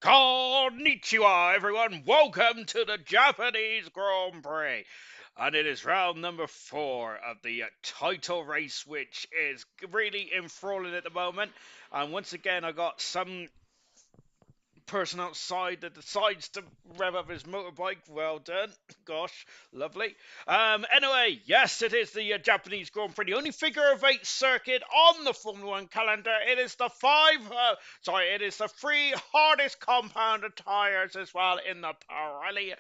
Konnichiwa, everyone. Welcome to the Japanese Grand Prix. And it is round number 4 of the title race, which is really enthralling at the moment. And once again, I got some person outside that decides to rev up his motorbike. Well done. Gosh, lovely. Anyway, yes, it is the Japanese Grand Prix, the only figure of eight circuit on the Formula One calendar. It is it is the three hardest compound tires as well in the Pirelli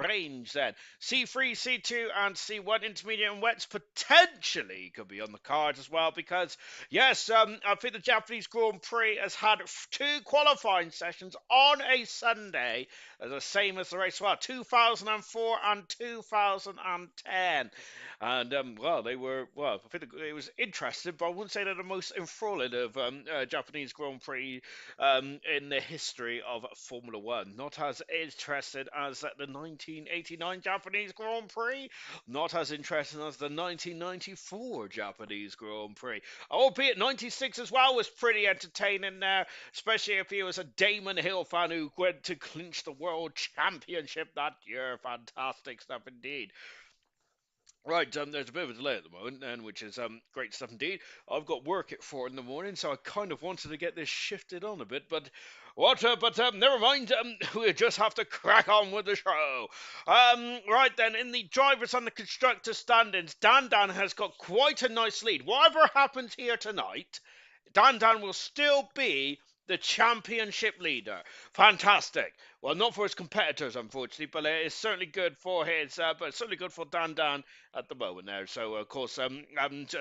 range. Then C3, C2, and C1 intermediate and wets potentially could be on the cards as well because yes, I think the Japanese Grand Prix has had two qualifying sessions on a Sunday, as the same as the race. Well, 2004 and 2010. And, well, they were, well, I think it was interesting, but I wouldn't say they're the most enthralling of Japanese Grand Prix in the history of Formula One. Not as interesting as the 1989 Japanese Grand Prix, not as interesting as the 1994 Japanese Grand Prix. Albeit 96 as well was pretty entertaining there, especially if he was a Damon Hill fan who went to clinch the World Championship that year. Fantastic stuff indeed. Right, there's a bit of a delay at the moment, and which is great stuff indeed. I've got work at 4 in the morning, so I kind of wanted to get this shifted on a bit, but never mind. We just have to crack on with the show. Right then, in the drivers and the constructor standings, Dan has got quite a nice lead. Whatever happens here tonight, Dan will still be the championship leader. Fantastic. Well, not for his competitors, unfortunately, but it's certainly good for but it's certainly good for Dan at the moment there. So, of course, a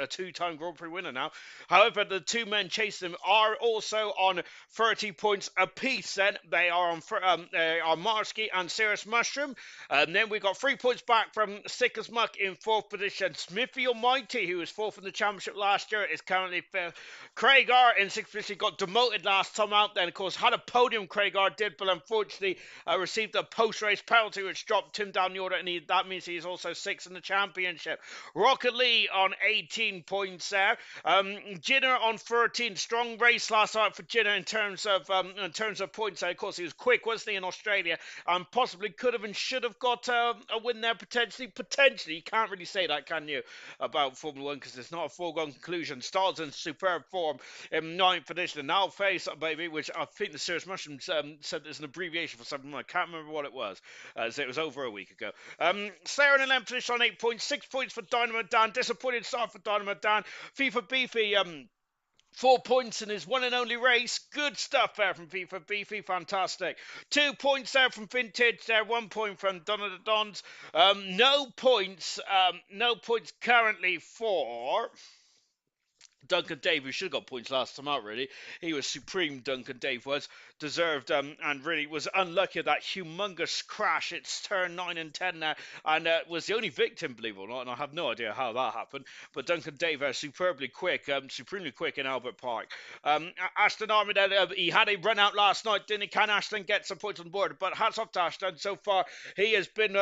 two-time Grand Prix winner now. However, the two men chasing him are also on 30 points apiece. Then they are on Marsky and Cirrus Mushroom. And then we got 3 points back from Sick as Muck in fourth position. Smithy Almighty, who was fourth in the championship last year, is currently fifth. Craig R in sixth position got demoted last time out. Then, of course, had a podium. Craig R did, but unfortunately received a post-race penalty which dropped him down the order, and that means he's also sixth in the championship. Rocket Lee on 18 points there. Jinner on 13. Strong race last night for Jinner in terms of points. Of course, he was quick, wasn't he, in Australia, and possibly could have and should have got a win there potentially. Potentially, you can't really say that, can you, about Formula One, because it's not a foregone conclusion. Stars in superb form in ninth position, and now face baby, which I think the Cirrus Mushrooms said there's an abbreviation for something. I can't remember what it was, as it was over a week ago. Slayer in 11th position on 8 points, 6 points for Dynamo Dan. Disappointed start for Dynamo Dan. FIFA Beefy, 4 points in his one and only race. Good stuff there from FIFA Beefy. Fantastic. 2 points there from Vintage there. 1 point from Donna the Dons. No points currently for Duncan Dave, who should have got points last time out, really. He was supreme, Duncan Dave was. Deserved and really was unlucky of that humongous crash. It's turn 9 and 10 there, and was the only victim, believe it or not, and I have no idea how that happened. But Duncan Dave supremely quick in Albert Park. Ashton Army, he had a run out last night, didn't he? Can Ashton get some points on the board? But hats off to Ashton. So far, he has been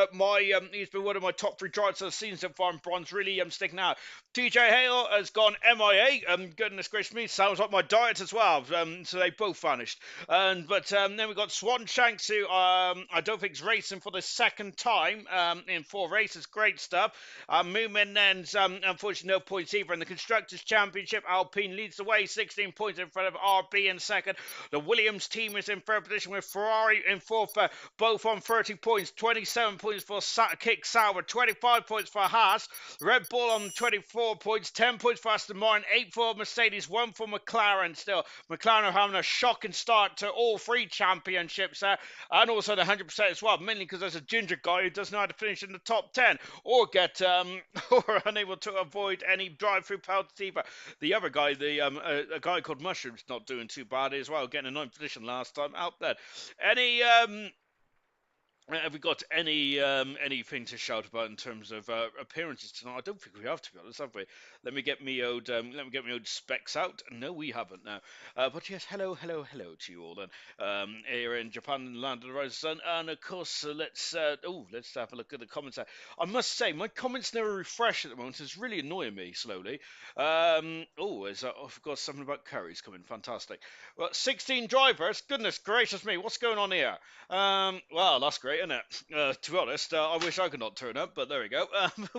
he's been one of my top 3 drivers of the season so far, and Bronze really sticking out. TJ Hale has gone MIA. Goodness gracious me, sounds like my diet as well. So they both vanished. Then we got Swan Shanks, who I don't think is racing for the second time in 4 races. Great stuff. Moomin then's unfortunately no points either. In the Constructors' Championship, Alpine leads the way, 16 points in front of RB in second. The Williams team is in third position with Ferrari in fourth, both on 30 points. 27 points for Kick Sauber, 25 points for Haas. Red Bull on 24 points, 10 points for Aston Martin, 8 for Mercedes, 1 for McLaren still. McLaren are having a shocking start to all 3 championships there, and also the 100% as well, mainly because there's a ginger guy who doesn't know how to finish in the top 10 or get or unable to avoid any drive-through penalty. But the other guy, a guy called Mushroom's not doing too bad as well, getting a 9th position last time out there. Have we got anything to shout about in terms of appearances tonight? I don't think we have, to be honest, have we? Let me get me old specs out. No, we haven't now. But yes, hello to you all then. Here in Japan, in the land of the rising sun, and of course, let's have a look at the comments. I must say, my comments never refresh at the moment. It's really annoying me slowly. I've got something about curries coming. Fantastic. Well, 16 drivers. Goodness gracious me, what's going on here? Well, that's great. great, isn't it? To be honest, I wish I could not turn up, but there we go.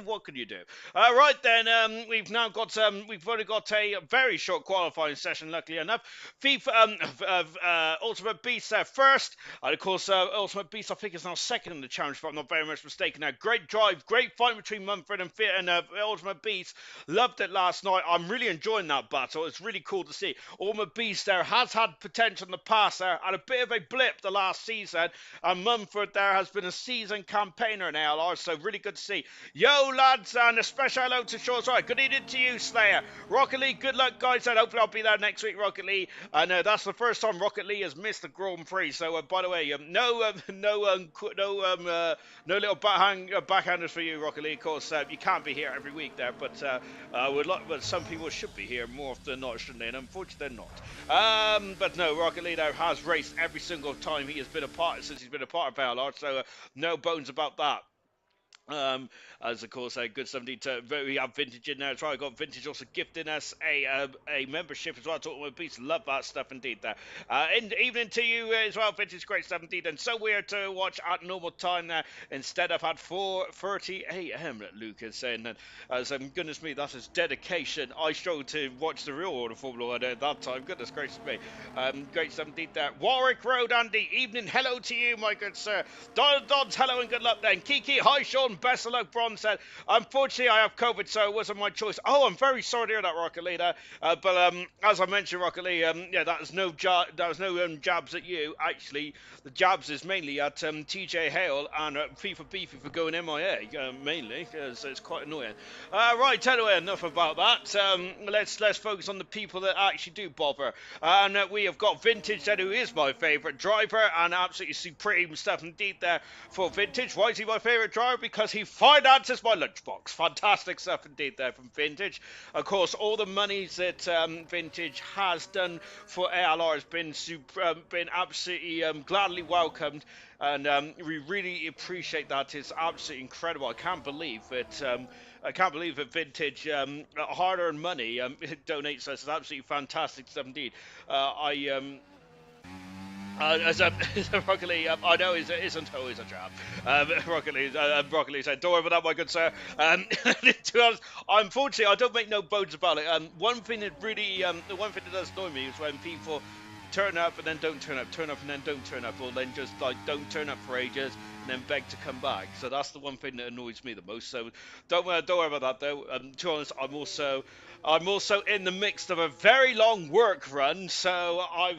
What can you do? Right then, we've now got we've only got a very short qualifying session, luckily enough. FIFA Ultimate Beast first, and of course Ultimate Beast I think is now second in the challenge, if I'm not very much mistaken. Now, great drive, great fight between Mumford and Ultimate Beast. Loved it last night. I'm really enjoying that battle. It's really cool to see. Ultimate Beast there has had potential in the past there, had a bit of a blip the last season, and Mumford there has been a seasoned campaigner in ALR, so really good to see. Yo lads, and a special hello to Shaw. Right, good evening to you, Slayer. Rocket League, good luck guys, and hopefully I'll be there next week, Rocket League. And that's the first time Rocket League has missed the Grand Prix. So by the way, no little backhanders for you, Rocket League. Of course, you can't be here every week there, but but some people should be here more often than not, shouldn't they? And unfortunately, they're not. But no, Rocket League has raced every single time he has been a part since he's been a part of ALR. So no bones about that. As of course good stuff indeed. We have Vintage in there as well. I got Vintage also gifting us a membership as well. Talking with Beast, love that stuff indeed there. Evening to you as well, Vintage, great stuff indeed. And so weird to watch at normal time there instead of at 4:30 a.m. Luke is saying that. Goodness me, that is dedication. I struggled to watch the real order Formula 1 at that time. Goodness gracious me. Great stuff indeed there. Warwick Road, Andy, evening. Hello to you, my good sir. Dodds, hello and good luck then. Kiki, hi Sean. Best of luck, Bron said. Unfortunately, I have COVID, so it wasn't my choice. Oh, I'm very sorry to hear that, Rocket Leader. But as I mentioned, Rocket Lee, yeah, that was no jabs at you. Actually, the jabs is mainly at TJ Hale and FIFA Beefy for going MIA, mainly. So it's quite annoying. Right, anyway, enough about that. Let's focus on the people that actually do bother. And we have got Vintage then, who is my favourite driver, and absolutely supreme stuff indeed there for Vintage. Why is he my favourite driver? Because he finances my lunchbox. Fantastic stuff indeed there from Vintage. Of course, all the monies that Vintage has done for ALR has been absolutely gladly welcomed, and we really appreciate that. It's absolutely incredible. I can't believe that Vintage, hard-earned money, donates us. It's absolutely fantastic stuff indeed. As Rocket League, I know it isn't always a job. Rocket League said, don't worry about that, my good sir. To be honest, unfortunately, I don't make no bones about it. One thing that does annoy me is when people turn up and then don't turn up, turn up and then don't turn up, or then just like don't turn up for ages and then beg to come back. So that's the one thing that annoys me the most. So don't worry about that though. To be honest, I'm also in the midst of a very long work run. So I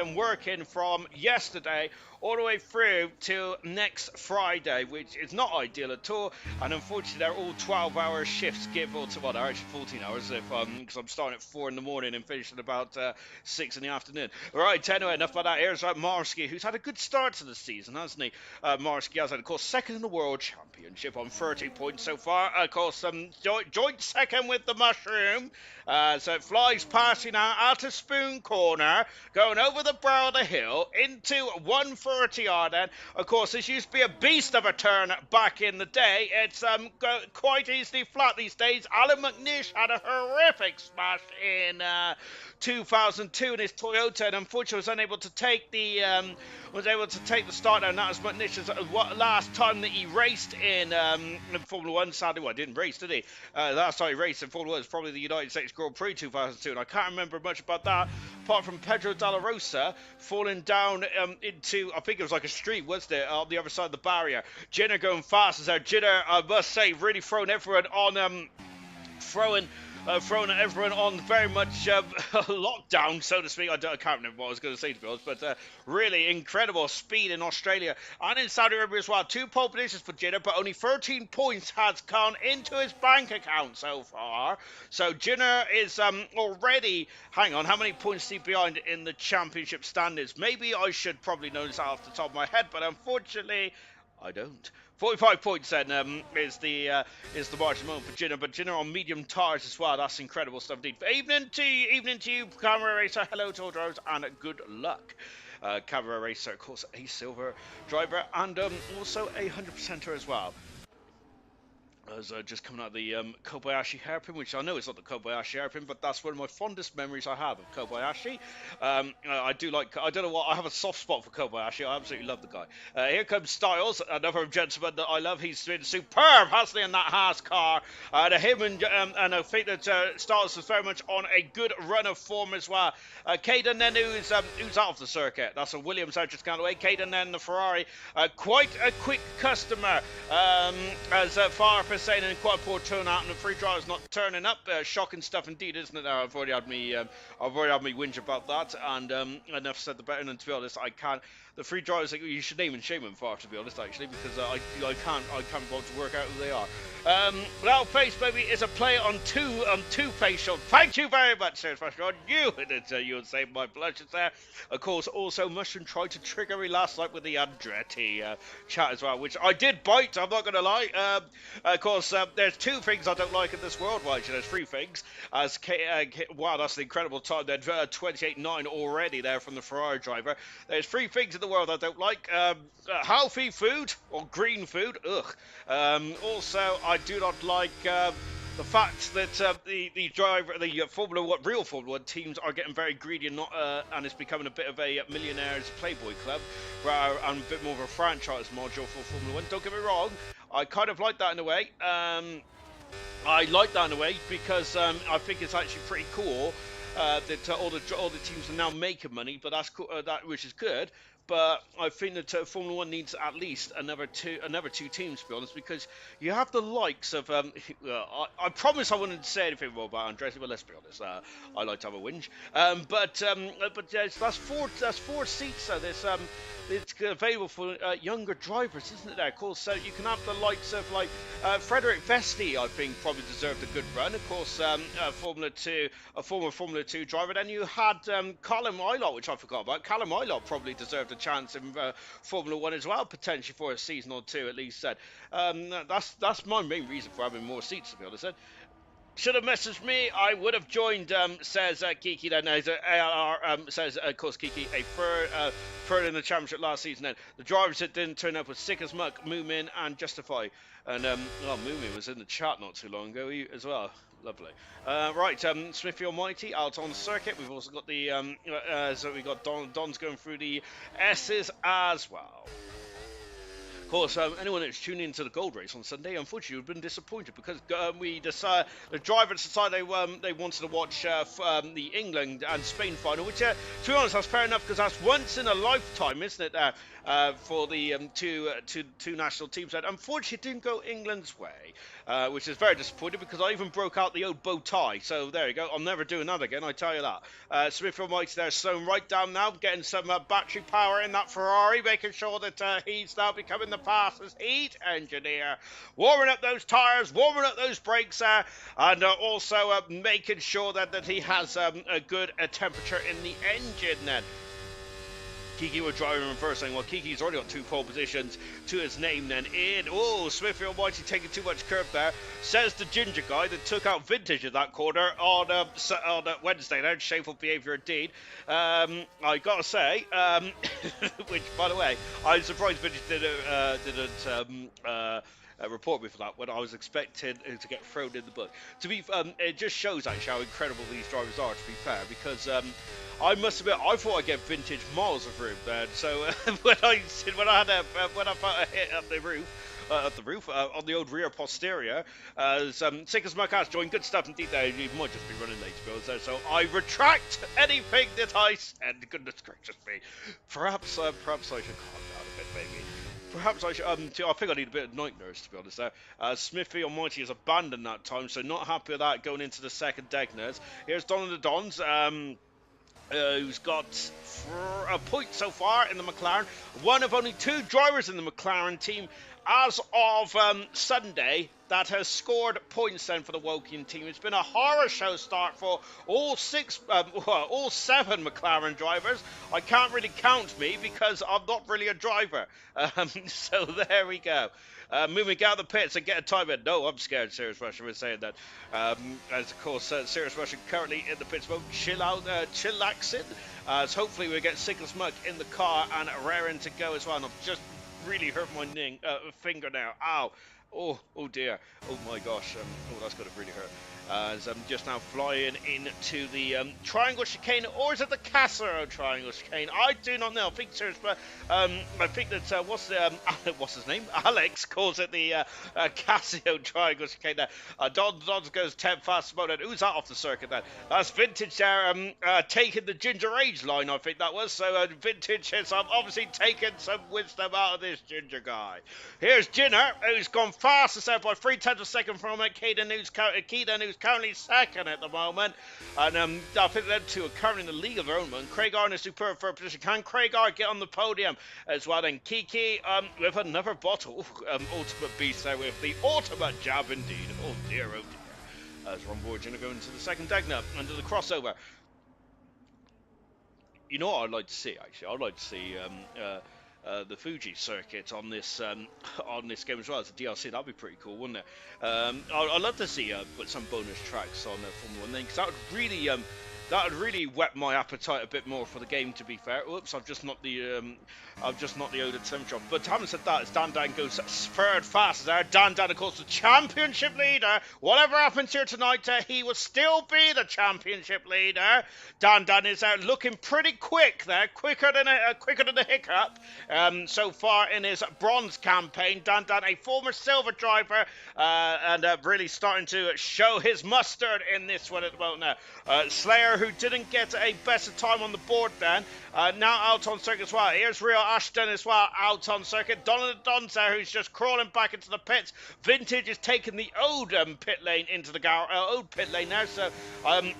am working from yesterday all the way through till next Friday, which is not ideal at all. And unfortunately, they're all 12-hour shifts, they're actually 14 hours because I'm starting at 4 in the morning and finishing about 6 in the afternoon. Right, anyway, enough about that. Here's Marsky, who's had a good start to the season, hasn't he? Marsky has had, of course, second in the World Championship on 30 points so far. Of course, joint second with the Mushroom. So it flies past you now out of Spoon Corner, going over the brow of the hill into 130 yard then. Of course, this used to be a beast of a turn back in the day. It's quite easily flat these days. Alan McNish had a horrific smash in 2002 in his Toyota, and unfortunately was unable to take the start down. That was McNish's last time that he raced in Formula 1. Sadly, well, didn't race, did he? Last time he raced in Formula 1 was probably the United States Grand Prix 2002, and I can't remember much about that, apart from Pedro Dalla Rosa falling down into, I think it was like a street, wasn't it, on the other side of the barrier. Jenner going fast as there. Jenner, I must say, really throwing everyone on, throwing everyone on very much lockdown, so to speak. I can't remember what I was going to say, to be honest, but really incredible speed in Australia and in Saudi Arabia as well. 2 pole positions for Jinnah, but only 13 points has gone into his bank account so far. So Jinnah is already, hang on, how many points is he behind in the championship standings? Maybe I should probably know this off the top of my head, but unfortunately I don't. 45 points then is the margin moment for Jinnah, but Jinnah on medium tires as well. That's incredible stuff indeed. Evening to you, Camera Racer. Hello to all drivers and good luck. Camera Racer, of course, a silver driver and also a 100%er as well. I was just coming out of the Kobayashi hairpin, which I know is not the Kobayashi hairpin, but that's one of my fondest memories I have of Kobayashi. I do like, I don't know what, I have a soft spot for Kobayashi. I absolutely love the guy. Here comes Styles, another gentleman that I love. He's been superb, hasn't he, in that Haas car. Him and I think that Styles is very much on a good run of form as well. Caden then, who's out of the circuit. That's a Williams out just gone away. Caden then, the Ferrari, quite a quick customer, as far as saying, and quite a poor turnout, and the free drivers not turning up. Shocking stuff indeed, isn't it? I've already had me whinge about that, and enough said the better. And to be honest, I can't. The free drivers, you should name and shame them for, to be honest, actually, because I can't bother to work out who they are. Now, Face Baby is a play on two face shot. Thank you very much, Sir Special. You would save my blushes there. Of course, also Mushroom tried to trigger me last night with the Andretti chat as well, which I did bite. I'm not going to lie. Of course, there's two things I don't like in this world. Well, actually, there's three things. Wow, that's an incredible time. Then 28.9 already there from the Ferrari driver. There's three things in the world I don't like. Healthy food or green food. Ugh. Also, I do not like the fact that the real Formula One teams are getting very greedy and and it's becoming a bit of a millionaires Playboy club, and a bit more of a franchise module for Formula One. Don't get me wrong, I kind of like that in a way. I like that in a way because I think it's actually pretty cool that all the teams are now making money, but that's cool, which is good. But I think that Formula One needs at least another two teams, to be honest, because you have the likes of. I promise I wouldn't say anything more about Andretti, but let's be honest, I like to have a whinge. But yes, that's four seats. So there's it's available for younger drivers, isn't it? There, of course. So you can have the likes of like Frederick Vesti, I think, probably deserved a good run. Of course, a former Formula 2 driver. Then you had Callum Ilott, which I forgot about. Callum Ilott probably deserved a chance in Formula 1 as well, potentially for a season or two at least. That's my main reason for having more seats, to be honest. Should have messaged me, I would have joined, says Kiki. Then ALR says, of course, Kiki, a third in the championship last season. Then the drivers that didn't turn up was Sick as Muck, Moomin, and Justify. And Moomin was in the chat not too long ago as well. Lovely. Right, Smithy Almighty out on the circuit. We've also got the so we got Don's going through the S's as well. Of course, anyone that's tuning into the Gold Race on Sunday, unfortunately, would have been disappointed because the drivers decided they wanted to watch the England and Spain final, which, to be honest, that's fair enough because that's once in a lifetime, isn't it? For the two national teams. And unfortunately, it didn't go England's way, which is very disappointing because I even broke out the old bow tie. So there you go. I'm never doing that again, I tell you that. Smith Mike's there, slowing right down now, getting some battery power in that Ferrari, making sure that he's now becoming the fastest heat engineer. Warming up those tyres, warming up those brakes there, and also making sure that he has a good temperature in the engine then. Kiki will drive in reverse, saying, well, Kiki's already got 2 pole positions to his name then in. Oh, Smithy Almighty taking too much curb there, says the ginger guy that took out Vintage at that corner on Wednesday there. Shameful behaviour indeed. I gotta say, which, by the way, I'm surprised Vintage didn't report me for that when I was expecting to get thrown in the book. It just shows actually how incredible these drivers are, to be fair, because I must admit, I thought I'd get Vintage miles of room then. So when I felt a hit up the roof, on the old rear posterior, Sick as Muck joined. Good stuff indeed there. You might just be running late, to be honest there. So I retract anything that I said. Goodness gracious me. Perhaps I should calm down a bit, maybe. Perhaps I should, I think I need a bit of night nurse, to be honest there. Smithy Almighty has abandoned that time, so not happy with that going into the second deck nurse. Here's Don of the Dons, who's got a point so far in the McLaren. One of only 2 drivers in the McLaren team as of Sunday that has scored points then for the Woking team. It's been a horror show start for all 7 McLaren drivers. I can't really count me because I'm not really a driver. So there we go. Moving out of the pits and get a time in. No, I'm scared, Serious Russian was saying that. As of course, Serious Russian currently in the pits mode, chillaxing. So hopefully we'll get Sick as Muck in the car and raring to go as well. And I've just really hurt my finger now. Ow. Oh dear. Oh my gosh. Oh, that's going to really hurt. As I'm just now flying into the triangle chicane, or is it the Casero triangle chicane? I do not know. I think serious, but I think that what's his name? Alex calls it the Casio triangle chicane. There, Don goes 10 fast mode. Who's that off the circuit? Then that's Vintage there, taking the Ginger Age line. I think that was so. Vintage has obviously taken some wisdom out of this Ginger guy. Here's Jinner, who's gone fastest out by 3/10 of a second from it. Keaton, who's currently second at the moment. And I think them two are currently in the league of their own. And Craig R in a superb third position. Can Craig R get on the podium as well? And Kiki with another bottle. Ultimate Beast there with the ultimate jab indeed. Oh dear, oh dear. As Ron Boyd going to go into the second Degner under the crossover. You know what I'd like to see, actually? I'd like to see the Fuji circuit on this game as well as the DLC. That'd be pretty cool, wouldn't it? I'd love to see put some bonus tracks on Formula 1 then, because that would really whet my appetite a bit more for the game. To be fair, oops, I've just not the Oda temperature. But having said that, as Dan goes third fast there. Dan, of course, the championship leader. Whatever happens here tonight, he will still be the championship leader. Dan is looking pretty quick there, quicker than a hiccup. So far in his bronze campaign, Dan, a former silver driver, and really starting to show his mustard in this one at the moment now. Slayer, who didn't get a better time on the board then, now out on circuit as well. Here's Rio Ashton as well, out on circuit. Donald Donzer, who's just crawling back into the pits. Vintage is taking the old pit lane into the old pit lane now, so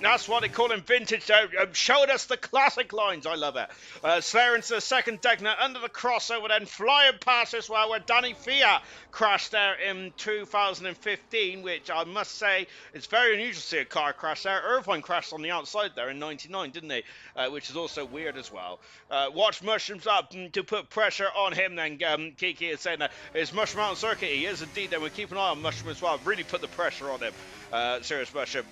that's why they call him Vintage. Showing us the classic lines, I love it. Slayer into the second Degner under the crossover, then flying past as well, where Danny Fiat crashed there in 2015, which I must say it's very unusual to see a car crash there. Irvine crashed on the outside there in 99, didn't he? Which is also weird as well. Watch Mushrooms up to put pressure on him then. Kiki is saying that his Mushroom Mountain circuit, he is indeed, and we keep an eye on Mushroom as well. Really put the pressure on him. Serious Mushroom.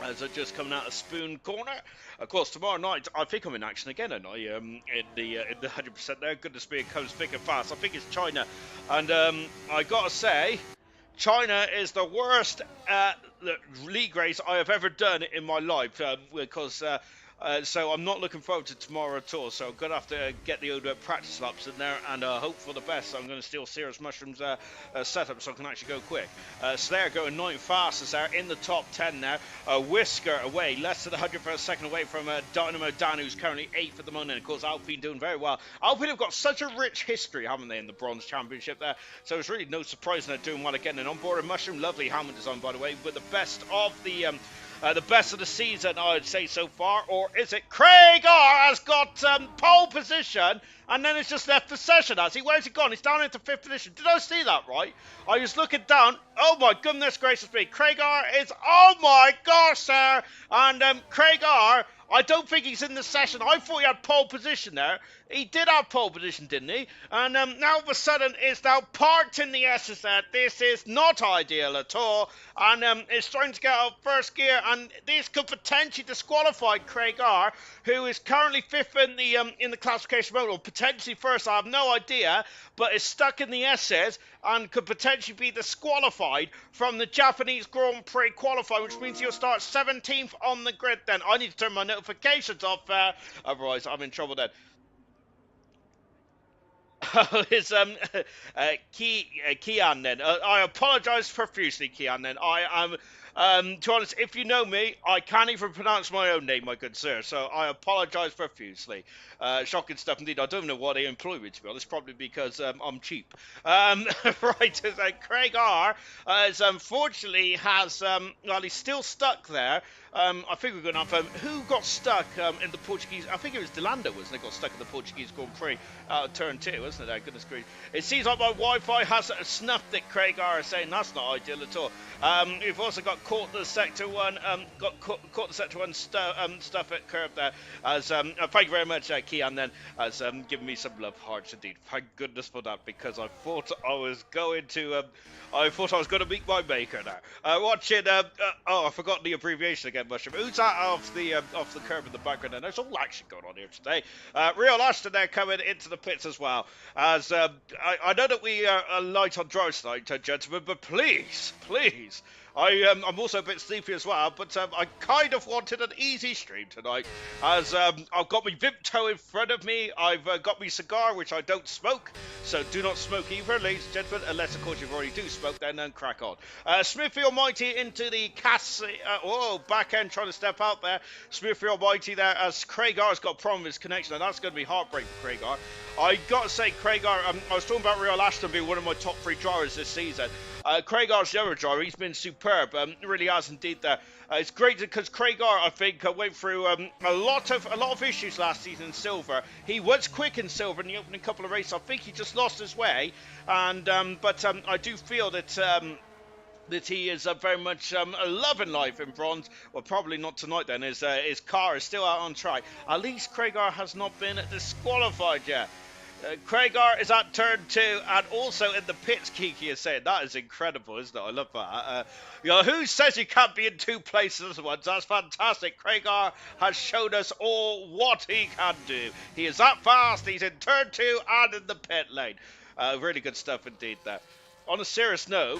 As they're just coming out of Spoon Corner. Of course, tomorrow night, I think I'm in action again, and in the 100% there. Goodness me, it comes thick and fast. I think it's China. And I got to say, China is the worst league race I have ever done in my life, because so I'm not looking forward to tomorrow at all. So I'm going to have to get the old practice laps in there and hope for the best. So I'm going to steal Serious Mushrooms setup so I can actually go quick. Slayer going 9th fastest there in the top 10 now. Whisker away, less than 100 per second away from Dynamo Dan, who's currently 8th at the moment. And of course, Alpine doing very well. Alpine have got such a rich history, haven't they, in the Bronze Championship there? So it's really no surprise they're doing well again. And on board a Mushroom, lovely helmet design, by the way, with the best of the season, I would say, so far. Or is it Craig R has got pole position, and then it's just left the session, has he? Where's he gone? He's down into 5th position. Did I see that right? I was looking down. Oh my goodness gracious me. Craig R is, oh my gosh, sir. And Craig R, I don't think he's in the session. I thought he had pole position there. He did have pole position, didn't he? And now all of a sudden it's now parked in the SSR. This is not ideal at all. And it's starting to get out of first gear. And this could potentially disqualify Craig R, who is currently 5th in the classification mode, or potentially first. I have no idea. But is stuck in the SS and could potentially be disqualified from the Japanese Grand Prix qualifying, which means he'll start 17th on the grid then. I need to turn my notifications off, otherwise I'm in trouble then. It's Kian then. I apologise profusely, Kian then. I am, to be honest, if you know me, I can't even pronounce my own name, my good sir. So I apologise profusely. Shocking stuff indeed. I don't know why they employ me, to be honest. Probably because I'm cheap. Right, Craig R. Unfortunately has, well, he's still stuck there. I think we're going to have, who got stuck in the Portuguese, I think it was Delando, wasn't it, got stuck in the Portuguese Grand Prix turn 2, wasn't it? Goodness grief. It seems like my Wi-Fi has snuffed it, Craig R is saying. That's not ideal at all. We've also got caught the Sector 1, caught the Sector 1 stuff at curb there. As thank you very much, Kian, then, as given me some love hearts indeed. Thank goodness for that, because I thought I was going to meet my maker now. Watching, oh, I forgot the abbreviation again. again, Mushroom. Who's that off the curb in the background? And there's all action going on here today. Real Ashton there coming into the pits as well. As I know that we are light on drives tonight, gentlemen, but please, please. I'm also a bit sleepy as well, but I kind of wanted an easy stream tonight, as I've got my Vimto in front of me, I've got my cigar, which I don't smoke, so do not smoke either, ladies and gentlemen, unless of course you already do smoke, then crack on. Smithy Almighty into the back end trying to step out there, Smithy Almighty there, as Craigar's got a problem with his connection, and that's going to be heartbreaking for Craigar. I got to say, Craigar, I was talking about Real Ashton being one of my top 3 drivers this season. Craigar's the other driver, he's been superb, really has indeed there. It's great because Craigar, I think, went through a lot of issues last season in Silver. He was quick in Silver in the opening couple of races. I think he just lost his way, and but I do feel that that he is very much loving life in Bronze. Well, probably not tonight then, his car is still out on track. At least Craigar has not been disqualified yet. Craigar is at turn 2 and also in the pits, Kiki is saying. That is incredible, isn't it? I love that. Who says you can't be in 2 places at once? That's fantastic. Craigar has shown us all what he can do. He is that fast. He's in turn 2 and in the pit lane. Really good stuff indeed there. On a serious note,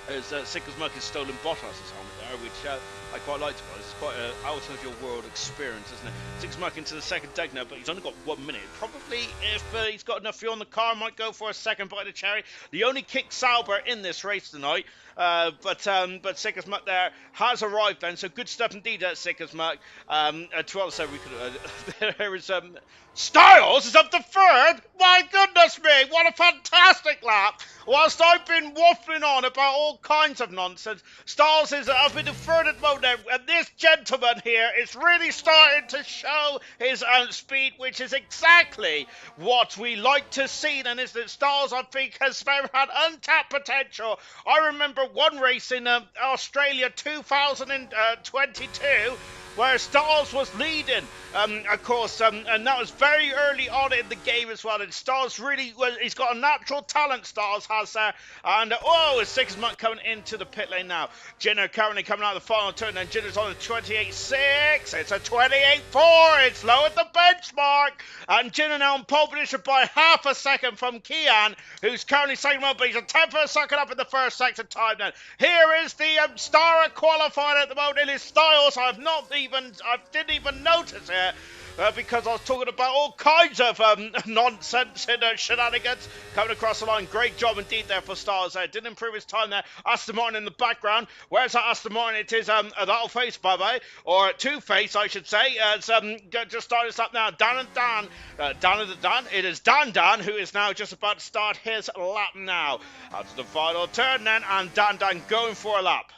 as Sickles Muck has stolen Bottas' helmet there, which I quite like to be honest. It's quite an out-of-your-world experience, isn't it? Sickles Muck into the second deck now, but he's only got 1 minute. Probably, if he's got enough fuel on the car, might go for a second bite of cherry. The only kick Sauber in this race tonight. But Sickles Muck there has arrived then, so good stuff indeed at Sickles Muck. To also, we could, there is Styles is up to 3rd. My goodness me, what a fantastic lap. Whilst I've been waffling on about all kinds of nonsense, Styles is up in the 3rd at the moment, and this gentleman here is really starting to show his speed, which is exactly what we like to see. And is that Styles, I think, has had untapped potential. I remember one race in Australia 2022 where Styles was leading, of course, and that was very early on in the game as well. And Styles really, well, he's got a natural talent, Styles has there. And it's Sickles Muck coming into the pit lane now. Jenner currently coming out of the final turn, and Jenner's on a 28.6. It's a 28.4. It's low at the benchmark. And Jenner now on pole position by half a second from Kian, who's currently second one, but he's a 10th of a second up in the first sector time then. Here is the star qualifier at the moment. It is Styles. I didn't even notice it. Because I was talking about all kinds of nonsense and shenanigans coming across the line. Great job indeed there for Styles there. Didn't improve his time there. Aston Martin in the background. Where's that Aston Martin? It is that'll face, bye-bye. Or two-face, I should say. Just started this up now. Dan. It is Dan, who is now just about to start his lap now. Out to the final turn then. And Dan going for a lap.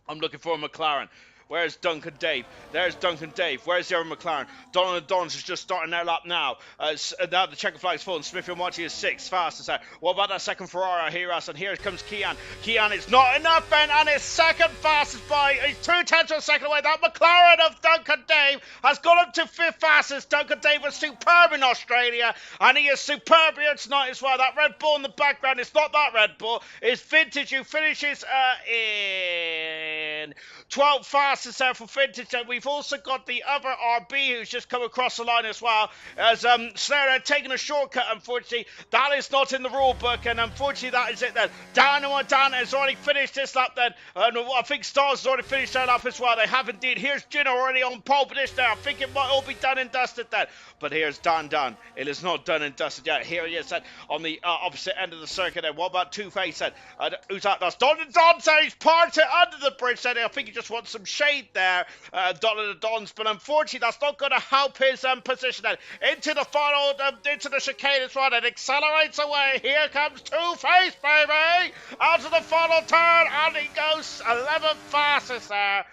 I'm looking for a McLaren. Where's Duncan Dave? There's Duncan Dave. Where's the other McLaren? Donald and Dons is just starting their lap now. Now the checker flag is full, and Smith Almighty is 6th fastest there. What about that second Ferrari here? And here comes Kian. Kian is not enough, Ben, and his second fastest by 2/10 of a second away. That McLaren of Duncan Dave has gone up to 5th fastest. Duncan Dave was superb in Australia, and he is superb here tonight as well. That Red Bull in the background, it's not that Red Bull. It's Vintage, who finishes in 12th fastest there for Vintage. And we've also got the other RB who's just come across the line as well, as Slayer had taken a shortcut. Unfortunately, that is not in the rule book, and unfortunately that is it then. Dan has already finished this lap then, and I think Stars has already finished their lap as well. They have indeed. Here's Gin already on pole position there. I think it might all be done and dusted then, but here's Dan. It is not done and dusted yet. Here he is then on the opposite end of the circuit then. What about Two-Face then? Who's that? That's Don and Don, so he's parked it under the bridge then. I think he just wants some shade there, Don and Dons, but unfortunately that's not going to help his position then. Into the final, into the chicane as well, and accelerates away. Here comes Two-Face, baby! Out to the final turn, and he goes 11th fastest there.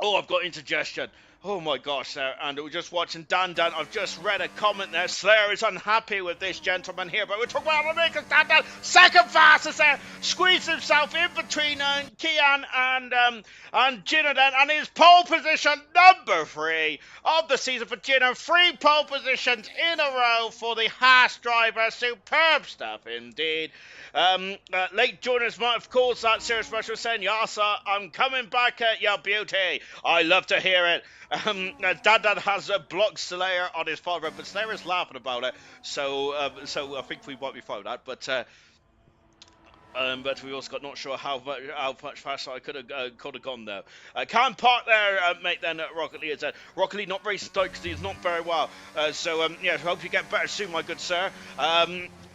Oh, I've got indigestion. Oh my gosh, there, and we're just watching Dan. I've just read a comment there. Slayer is unhappy with this gentleman here, but we're talking about America's Dan. Second fastest there, squeezed himself in between Kian and Jinner then, and his pole position number 3 of the season for Jinner. 3 pole positions in a row for the Haas driver. Superb stuff indeed. Late joiners might have caused that serious special saying, Yasa, I'm coming back at your beauty. I love to hear it. Dad has a blocked Slayer on his father, but Slayer is laughing about it. So I think we might be fine with that. But we also got not sure how much faster I could have gone though. Can't park there, mate. Then Rocket Lee is Rocket Lee not racing because he's not very well. Yeah, hope you get better soon, my good sir.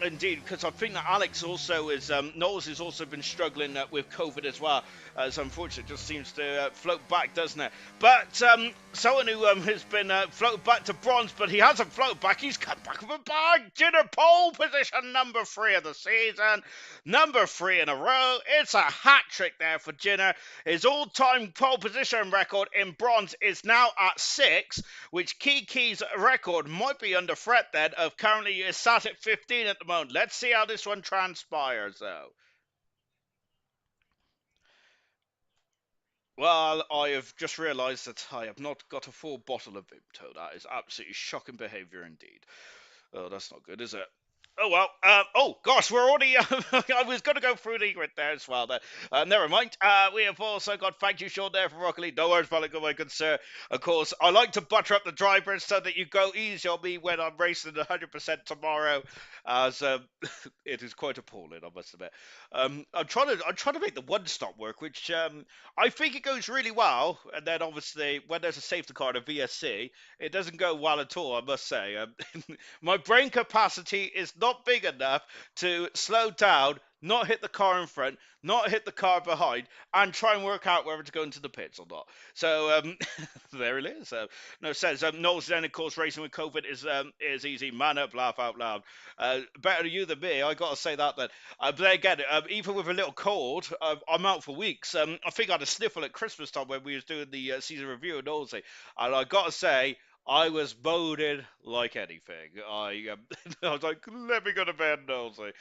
Indeed, because I think that Alex also is Knowles has also been struggling with COVID as well. So unfortunately, it just seems to float back, doesn't it? But someone who has been floated back to bronze, but he hasn't floated back. He's come back with a bag. Jinner pole position number 3 of the season, number 3 in a row. It's a hat trick there for Jinner. His all-time pole position record in bronze is now at 6, which Kiki's record might be under threat then. Of currently is sat at 15 at the moment. Let's see how this one transpires, though. Well, I have just realised that I have not got a full bottle of Vimto. That is absolutely shocking behaviour indeed. Oh, that's not good, is it? Oh well. Oh gosh, we're already. I was going to go through the grid there as well. There. Never mind. We have also got thank you, Sean, there for Rocket League. No worries about it, my good sir. Of course, I like to butter up the drivers so that you go easy on me when I'm racing 100% tomorrow, as it is quite appalling, I must admit. I'm trying to make the one stop work, which I think it goes really well. And then obviously when there's a safety car, a VSC, it doesn't go well at all. I must say. My brain capacity is not big enough to slow down, not hit the car in front, not hit the car behind, and try and work out whether to go into the pits or not. So there it is. No, it says Knowles then, of course, racing with COVID is easy. Man up, laugh out loud. Better you than me. I got to say that. Then, but then again, even with a little cold, I'm out for weeks. I think I had a sniffle at Christmas time when we was doing the season review of Knowles, and I got to say. I was moaning like anything. I was like, let me go to bed, Nosy.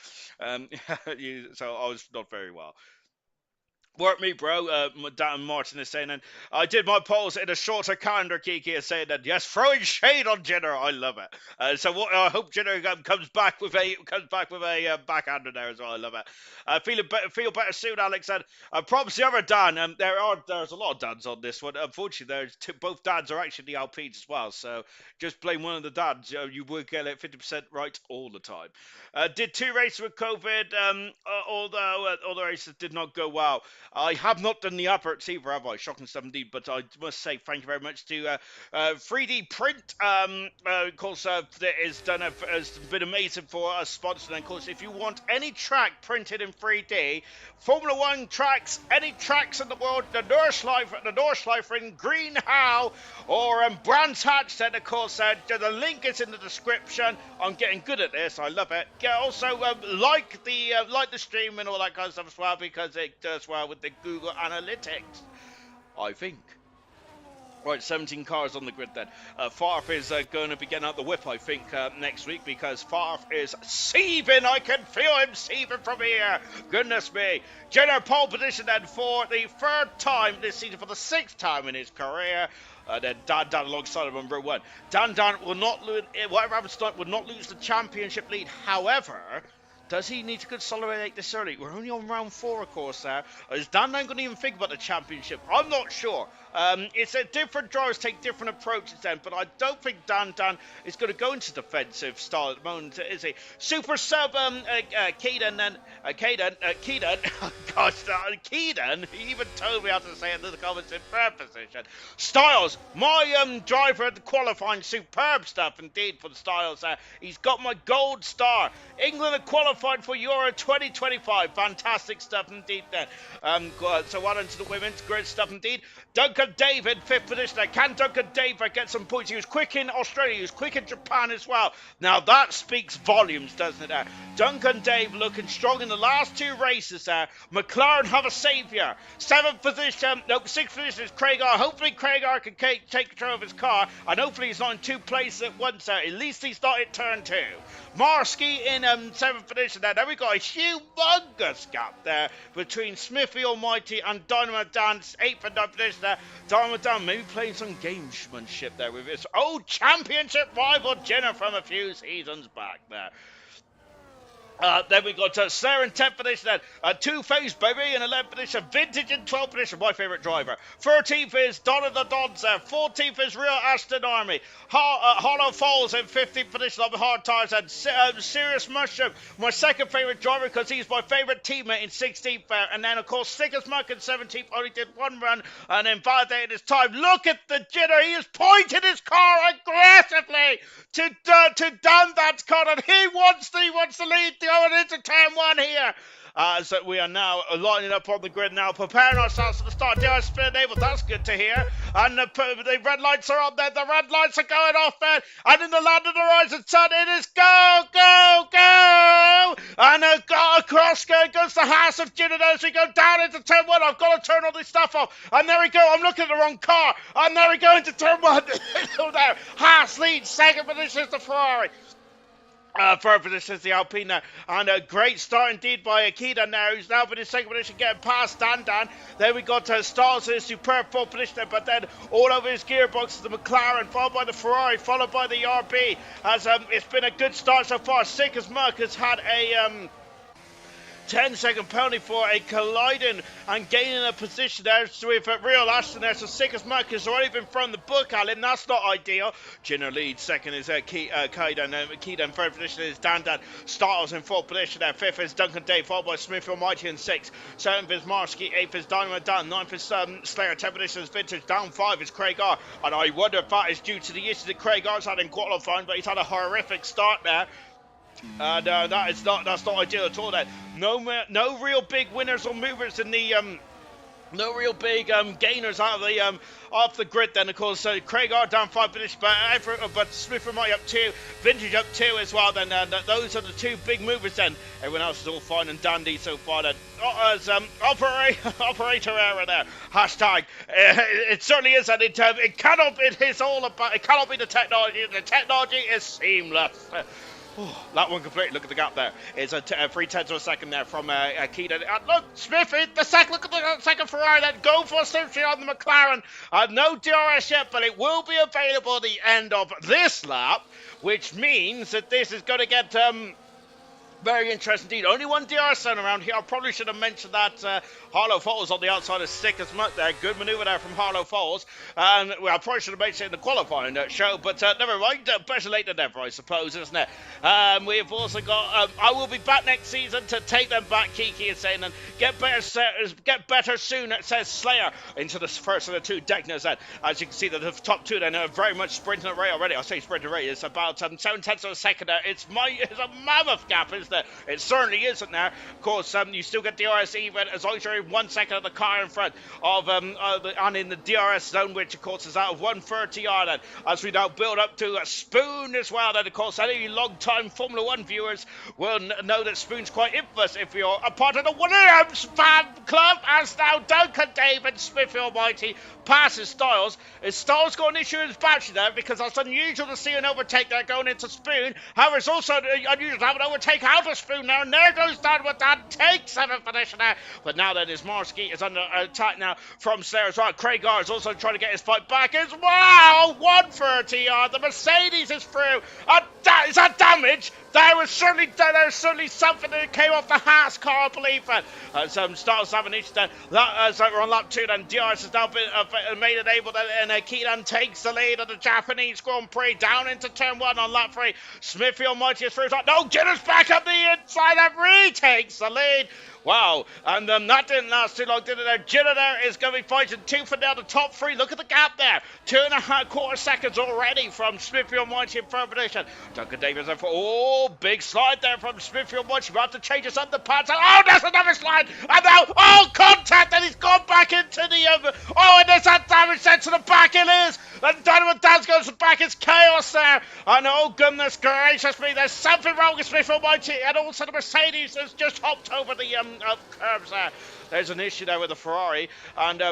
So I was not very well. Work me, bro. Dan Martin is saying, and I did my polls in a shorter calendar. Kiki is saying that yes, throwing shade on Jinner. I love it. I hope Jinner comes back with a backhander there as well. I love it. Feel better soon, Alex. And props the other Dan. There's a lot of Dans on this one. Unfortunately, both Dans are actually the Alpines as well. So just blame one of the Dans. You will get it 50% right all the time. Did 2 races with COVID, although all the races did not go well. I have not done the efforts either, have I? Shocking stuff indeed. But I must say thank you very much to 3D Print. Of course, that has been amazing for us sponsors. And of course, if you want any track printed in 3D, Formula One tracks, any tracks in the world, the Nordschleifer, Green How, or Brands Hatch, then of course, the link is in the description. I'm getting good at this. I love it. Also, like the stream and all that kind of stuff as well, because it does well with the Google Analytics, I think. Right, 17 cars on the grid then. Farf is going to be getting out the whip, I think, next week, because Farf is seething. I can feel him seething from here. Goodness me. Jenner pole position then for the 3rd time this season, for the 6th time in his career. Then Dan alongside him on row 1. Dan will not lose, whatever happens tonight, will not lose the championship lead. However, does he need to consolidate this early? We're only on round 4, of course, there. Is Dan going to even think about the championship? I'm not sure. It's a different drivers take different approaches then, but I don't think Dan is going to go into defensive style at the moment, is he? Super sub Keaton then. Keaton. Gosh, Keaton. He even told me how to say it in the comments in 3rd position. Styles, my driver at the qualifying, superb stuff indeed for the Styles there. He's got my gold star. England are qualified for Euro 2025. Fantastic stuff indeed then. So on into the women's, great stuff indeed. Doug Duncan Dave in 5th position. Can Duncan Dave get some points? He was quick in Australia. He was quick in Japan as well. Now that speaks volumes, doesn't it? Duncan Dave looking strong in the last 2 races there. McLaren have a saviour. 6th position is Craigar. Hopefully Craigar can take control of his car, and hopefully he's not in 2 places at once there. At least he's not in turn 2. Marsky in 7th position there. There we got a humongous gap there between Smithy Almighty and Dynamite Dan's 8th and 9th position there. Dynamite Dan maybe playing some gamesmanship there with his old championship rival Jenner from a few seasons back there. Then we got Slayer in 10th position then. Two-Face Baby in 11th position. Vintage in 12th position, my favourite driver. 13th is Donna the Dons there. 14th is Real Aston Army. Hollow Falls in 15th position on the hard tires. And Serious Mushroom, my second favourite driver because he's my favourite teammate in 16th there. And then, of course, Sickest Muck in 17th only did 1 run and then validated his time. Look at the jitter. He is pointing his car aggressively to Dan Dan's car, and he wants the lead going into turn 1 here. So we are now lining up on the grid now, preparing ourselves for the start. DRS spin enabled, that's good to hear. And the red lights are on there, the red lights are going off there. And in the land of the rising sun, it is go, go, go! And across goes the Haas of Jinnah as we go down into turn 1. I've got to turn all this stuff off. And there we go, I'm looking at the wrong car. And there we go into turn 1. There. Haas leads, second position is the Ferrari. Third position is the Alpine now. And a great start indeed by Akita now, who's now in his second position, getting past Dan. Then we got Stars in a superb 4th position there, but then all over his gearbox is the McLaren, followed by the Ferrari, followed by the RB. As it's been a good start so far. Sick as Muck has had a 10-second penalty for a colliding and gaining a position there with Real Ashton there. So Sick as Muck has already been thrown the book at him. That's not ideal. Jinnah leads. Second is Kaidan. Kaidan third position is Dan. Startles in 4th position there. 5th is Duncan Day, followed by Smith Almighty in 6th. 7th is Marsky. 8th is Dynamite Dan. 9th is Slayer. 10th position is Vintage. Down 5 is Craig R. And I wonder if that is due to the issues that Craig R's had in qualifying, but he's had a horrific start there. And that's not ideal at all. Then no real big winners or movers in the no real big gainers out of off the grid. Then of course Craig R down 5 positions, but Smith might up 2, Vintage up 2 as well. Then those are the 2 big movers. Then everyone else is all fine and dandy so far. Then as operator error there. Hashtag it certainly is, and it cannot. It is all about. It cannot be the technology. The technology is seamless. That one completely. Look at the gap there. It's a 3/10 of a second there from Akita. Look, Smith, look at the second Ferrari. Then go for a safety on the McLaren. No DRS yet, but it will be available at the end of this lap, which means that this is going to get very interesting indeed. Only 1 DRS zone around here. I probably should have mentioned that Harlow Falls on the outside is Sick as Muck there. Good manoeuvre there from Harlow Falls. And well, I probably should have mentioned it in the qualifying show, but never mind. Better late than never, I suppose, isn't it? We have also got. I will be back next season to take them back. Kiki is saying, and get better soon. It says Slayer into the first of the 2 Deckners. Then, as you can see, the top 2 then are very much sprinting away already. I say sprinting away. It's about 7/10 of a second there. It's a mammoth gap, isn't it? It certainly isn't there. Of course, you still get DRS even as long as you're in 1 second of the car in front of and in the DRS zone, which of course is out of 130 yard. And as we now build up to a Spoon as well, and of course any long-time Formula 1 viewers will know that Spoon's quite infamous if you're a part of the Williams fan club. As now Duncan David Smith Almighty passes Styles. Is Styles got an issue with his battery there, because that's unusual to see an overtake there going into Spoon. However, it's also unusual to have an overtake out of Spoon now, and there goes down with that take 7th position there. But now then, his Marsky is under attack now from Slayer as well. Craig R is also trying to get his fight back as well. 130 yard. The Mercedes is through. Is that damage? There was certainly something that came off the Haas car, I believe. Starts having an issue then. We're on lap 2 then. DRS has now been made enabled, and Keelan takes the lead of the Japanese Grand Prix down into turn 1 on lap 3. Smithy Almighty is through. No, Jinnah's back up the inside and retakes the lead. Wow, and that didn't last too long, did it? Now, Jenner there is going to be fighting tooth and nail the top three. Look at the gap there. 2.25 seconds already from Smithfield Mighty in third position. Duncan Davis, oh, big slide there from Smithfield Mighty. About to change his underpants. Oh, there's another slide. And now, oh, contact, and he's gone back into the, oh, and there's that damage sent to the back. It is. And Donovan Dance goes to the back. It's chaos there. And oh, goodness gracious me, there's something wrong with Smithfield Mighty. And also the Mercedes has just hopped over the curves there. There's an issue there with the Ferrari. And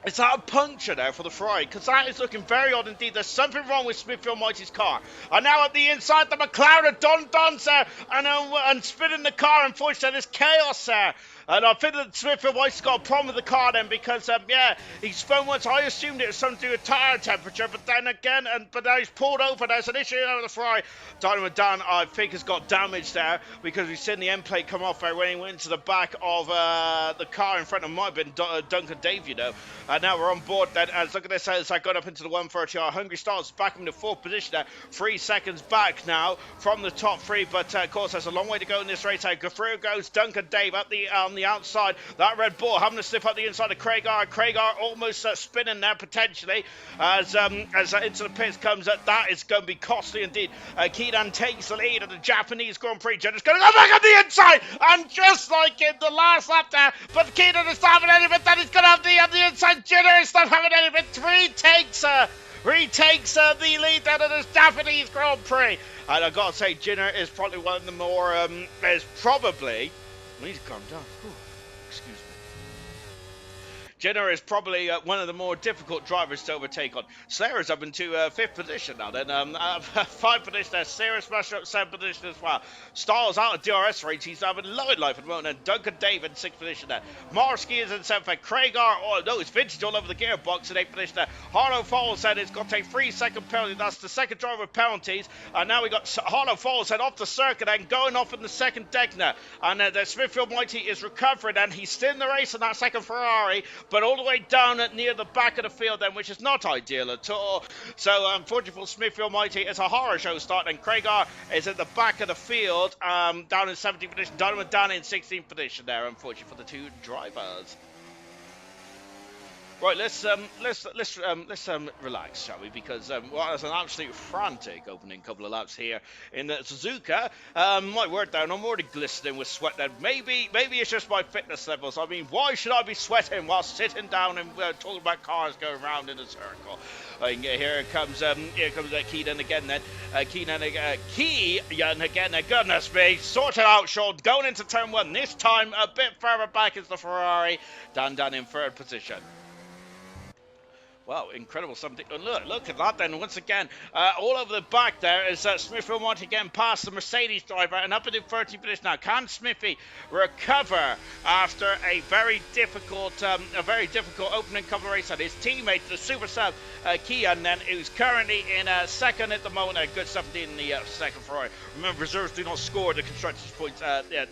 it's out of puncture there for the Ferrari, because that is looking very odd indeed. There's something wrong with Smithfield Mighty's car. And now at the inside, the McLaren, Don's there, and spinning the car. Unfortunately, there's chaos there. And I think that Smithfield Mighty's got a problem with the car then, because, yeah, he's spun once. I assumed it was something to do with tyre temperature, but then again, but now he's pulled over. There's an issue there with the Ferrari. Dynamo Dan, I think, has got damage there, because we've seen the end plate come off there when he went to the back of the car in front of might have been Duncan Dave, you know. And now we're on board then, as look at this, as I got up into the 130R. Hungry Stars back in the fourth position there, 3 seconds back now from the top three, but of course there's a long way to go in this race. Through goes Duncan Dave up on the outside. That Red Bull having to slip up the inside of Craigar. Craigar almost spinning there potentially as into the pits comes. That is going to be costly indeed. Keenan takes the lead of the Japanese Grand Prix. Jenner's going to go back on the inside, and just like in the last lap there, but Keenan is not having any, but then he's going to have the inside. Jenner is not having any, but retakes the lead out of this Japanese Grand Prix. And I've got to say, Jenner is probably one of the more, is probably, well, he's gone down. Ooh, excuse me. Jenner is probably one of the more difficult drivers to overtake on. Slayer's up into 5th position now. Then 5th position there. Sarah smashed up 7th position as well. Styles out of DRS race. He's having low in life at the moment. And Duncan Dave in 6th position there. Marsky is in 7th. Craigar, oh no, it's vintage all over the gearbox in 8th position there. Harlow Falls said it's got to take 3-second penalty. That's the second driver with penalties. And now we got Harlow Falls head off the circuit and going off in the second deck now. And the Smithfield Mighty is recovering, and he's still in the race in that second Ferrari, but all the way down near the back of the field then, which is not ideal at all. So unfortunately for Smithfield Mighty, it's a horror show start, and Craigar is at the back of the field, down in 17th position, Donovan down in 16th position there, unfortunately for the two drivers. Right, let's relax, shall we? Because well, it's an absolute frantic opening couple of laps here in the Suzuka. My word, down, I'm already glistening with sweat. Then maybe it's just my fitness levels. I mean, why should I be sweating while sitting down and talking about cars going around in a circle? Here comes Keenan again. Then Keenan again. Goodness me, sort it out, Sean. Going into turn 1 this time, a bit further back is the Ferrari. Dan in 3rd position. Wow, incredible something. And look at that then. Once again, all over the back there is Smithfield Mighty getting past the Mercedes driver and up into 30th position now. Can Smithy recover after a very difficult opening couple of races? And his teammate, the Super Sub, Kian, then, who's currently in second at the moment. Good stuff in the second Ferrari. Remember, reserves do not score the constructors' points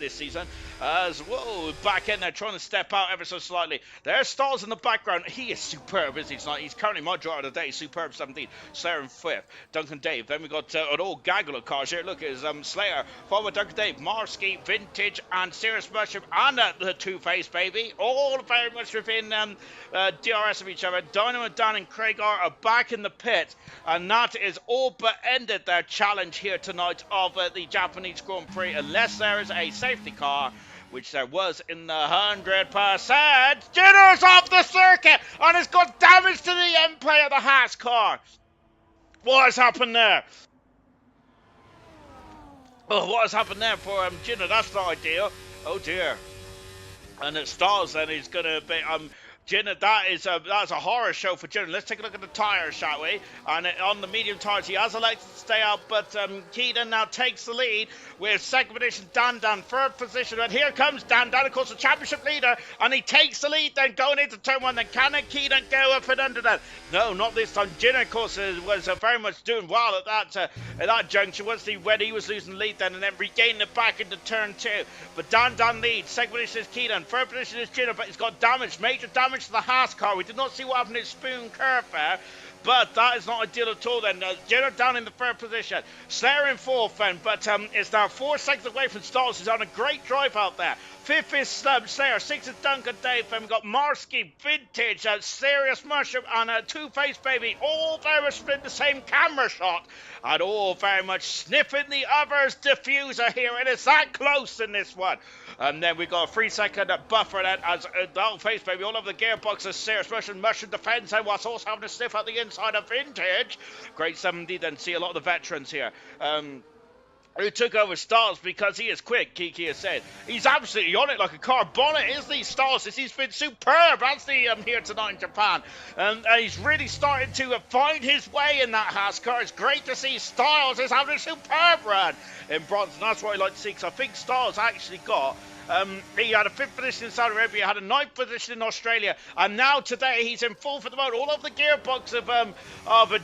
this season. Whoa, back in there, trying to step out ever so slightly. There's Stalls in the background. He is superb, isn't he tonight? He's currently my driver of the day. Superb 17. Slayer in 5th. Duncan Dave. Then we got an old gaggle of cars here. Look, it's Slayer, followed by Duncan Dave, Marsky, Vintage, and Serious Mushroom, and the Two-Face baby. All very much within DRS of each other. Dynamo Dan and Craigar are back in the pit, and that is all but ended their challenge here tonight of the Japanese Grand Prix, unless there is a safety car, which there was in the 100%. Jenner's off the circuit, and it's got damage to the end plate of the Haas car. What has happened there? Oh, what has happened there for Jenner? That's not ideal. Oh dear. And it Stars then is going to be Jenner, that's a horror show for Jenner. Let's take a look at the tyres, shall we? And on the medium tyres, he has elected to stay out, but Keaton now takes the lead with second position, Dan, 3rd position. And here comes Dan, of course, the championship leader, and he takes the lead then going into turn 1. Then can Keaton go up and under that? No, not this time. Jenner, of course, was very much doing well at that junction when he was losing the lead then, and then regaining it back into turn 2. But Dan leads. Second position is Keaton. 3rd position is Jenner, but he's got damage, major damage to the Haas car. We did not see what happened in Spoon Curve there. but that is not ideal at all then. Jenner down in the third position. Slayer in fourth then, but it's now 4 seconds away from Stalls. He's on a great drive out there. Fifth is Slayer, sixth is Duncan Dave, then we've got Marsky, Vintage, Serious Mushroom, and Two-Face Baby, all very much in the same camera shot, and all very much sniffing the other's diffuser here. It is that close in this one. And then we got a 3-second buffer then as Face Baby all over the gearbox as Serious Mushroom defends, and was also having a sniff at the inside of Vintage. Great 70 then, see a lot of the veterans here. Who took over Styles because he is quick, Kiki has said. He's absolutely on it like a car bonnet, isn't he, Styles? He's been superb, hasn't he, here tonight in Japan? And he's really starting to find his way in that Haas car. It's great to see Styles is having a superb run in bronze, and that's what I like to see, because I think Styles actually got... he had a 5th position in Saudi Arabia, had a 9th position in Australia, and now today he's in 4th at the moment, all over the gearbox of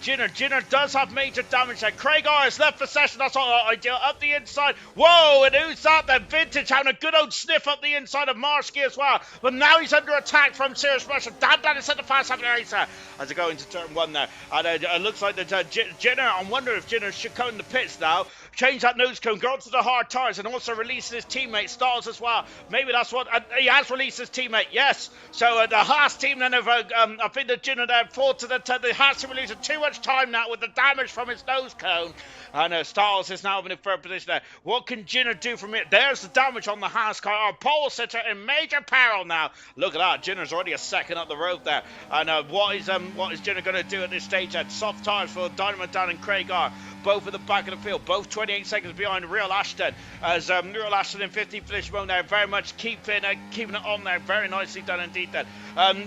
Jinner. Jinner does have major damage there. Craig R has left the session, that's all ideal. Up the inside, whoa, and who's that then? Vintage having a good old sniff up the inside of Marsky as well, but now he's under attack from Serious Russia. Dan is set the fast having racer as they go into turn 1 there, and it looks like that Jinner, I wonder if Jinner should come in the pits now, change that nose cone, go onto the hard tires, and also release his teammate Styles as well. Maybe that's what he has released his teammate. Yes. So the Haas team then have I think the Jinner there fought to the Haas team losing too much time now with the damage from his nose cone, and Styles is now in the third position there. What can Jinner do from it? There's the damage on the Haas car. Our pole sitter in major peril now. Look at that. Jinner's already a second up the road there. And what is Jinner going to do at this stage? Soft tires for Dynamite Dan and Craig R. Both at the back of the field, both 28 seconds behind Real Ashton, as Real Ashton in 15th position mode now, very much keeping it on there, very nicely done indeed then.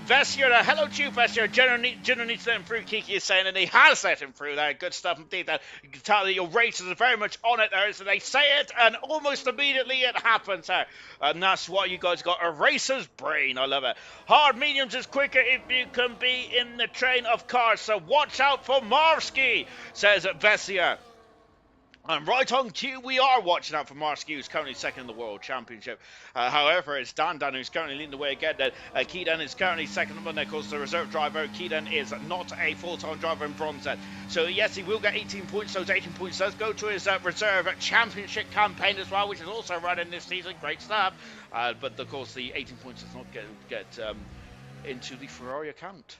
Vessier, hello to you Vessier, Jenner needs to let him through, Kiki is saying, and he has let him through there, good stuff indeed then. You can tell that your racers are very much on it there, so they say it, and almost immediately it happens there, and that's what you guys got, a racer's brain, I love it. Hard mediums is quicker if you can be in the train of cars, so watch out for Marsky, says Vessier. And right on cue, we are watching out for Marsky, who's currently second in the World Championship. However, it's Dan who's currently leading the way again. Keaton is currently second, and of course the reserve driver. Keaton is not a full-time driver in bronze then. So yes, he will get 18 points. Those 18 points does go to his reserve championship campaign as well, which is also running this season. Great stuff. But of course, the 18 points does not get into the Ferrari account.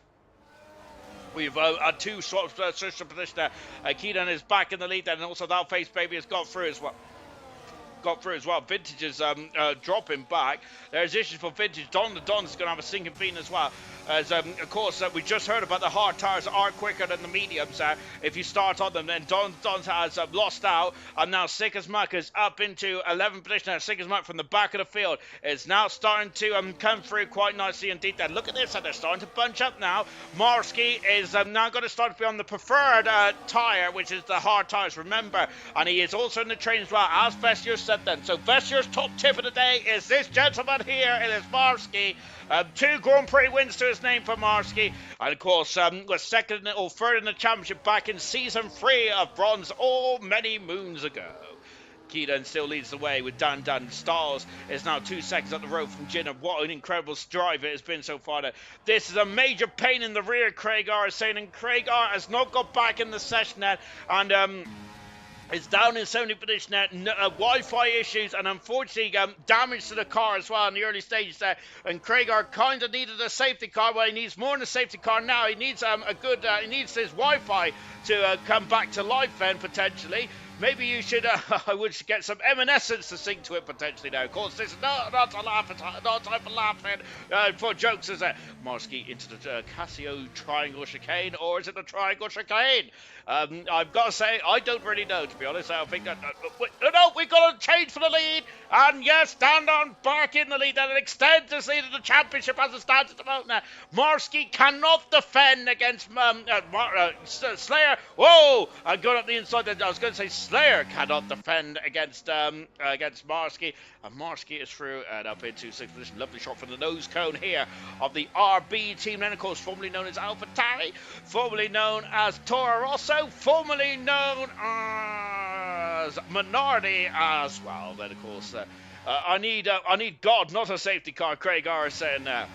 We've had two swaps position there. Keaton is back in the lead, and also that face baby has got through as well. Vintage is dropping back. There's issues for Vintage. Don's going to have a sinking bean as well. As of course, we just heard about the hard tires are quicker than the mediums. If you start on them, then Don has lost out, and now Sick as Muck is up into 11th position. Sick as Muck from the back of the field is now starting to come through quite nicely indeed. Then look at this, they're starting to bunch up now. Marsky is now going to start to be on the preferred tire, which is the hard tires. Remember, and he is also in the train as well, as Vessier said then. So Vessier's top tip of the day is this gentleman here. It is Marsky. 2 Grand Prix wins to his name for Marsky, and of course was second or third in the championship back in season 3 of bronze many moons ago. Keaton still leads the way with Dan. Styles is now 2 seconds up the road from Jinner. What an incredible drive it has been so far. This is a major pain in the rear, Craig R is saying, and Craig R has not got back in the session yet, and it's down in 70 position now, Wi-Fi issues, and unfortunately damage to the car as well in the early stages there. And Craigar kind of needed a safety car. Well, he needs more than a safety car now. He needs he needs his Wi-Fi to come back to life then potentially. Maybe you should, I would get some Eminescence to sing to it potentially now. Of course, this is not time for laughing, for jokes, is it? Marsky into the Casio triangle chicane, or is it the triangle chicane? I've got to say, I don't really know, to be honest. I think that, no, we've got to change for the lead, and yes, Dan back in the lead, and it extends his lead of the championship as it stands at the moment now. Marsky cannot defend against Slayer. Whoa! I'm going up the inside, I was going to say Slayer cannot defend against Marsky, and Marsky is through and up into 6th position. Lovely shot from the nose cone here of the RB team, then of course formerly known as AlphaTauri, formerly known as Toro Rosso, formerly known as Minardi as well. Then of course I need God, not a safety car, Craig R is saying now.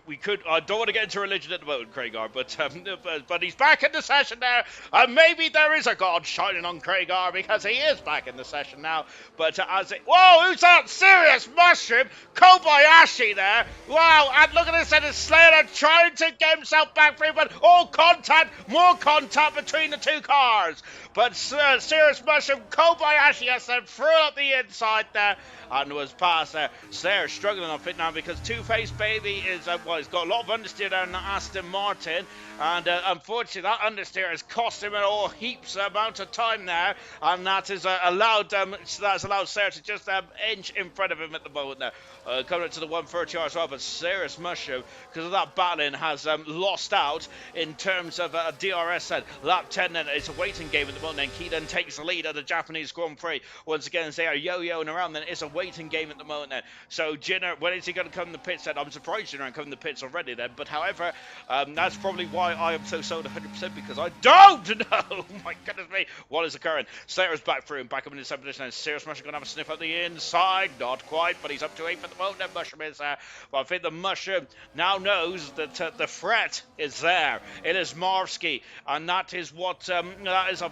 we could. I don't want to get into religion at the moment, Craigar, but he's back in the session now, and maybe there is a God shining on Craigar because he is back in the session now. But whoa, who's that? Serious Mushroom, Kobayashi there. Wow, and look at this, and it's Slayer trying to get himself back free, but more contact between the two cars. But Serious Mushroom, Kobayashi has then threw up the inside there and was past there. Slayer struggling on fit now because Two-Faced Baby is, he's got a lot of understeer down in Aston Martin, and unfortunately that understeer has cost him all heaps amount of time there, and that is allowed Slayer to just inch in front of him at the moment there. Coming up to the 130 as well, but Serious Mushroom, because of that battling, has lost out in terms of DRS then. Lap 10 then, it's a waiting game at the moment, and Key then takes the lead of the Japanese Grand Prix. Once again, as they are yo-yoing around, then it's a waiting game at the moment then. So Jinner, when is he going to come in the pits then? I'm surprised Jinner ain't come in the pits already then, but however, that's probably why I am so sold 100%, because I don't know. My goodness me, what is occurring? Slayer's back through and back up in the 7th position, and Serious Mushroom going to have a sniff at the inside. Not quite, but he's up to 8th at the moment. That Mushroom is there, but I think the Mushroom now knows that the threat is there. It is Marsky, and that is what I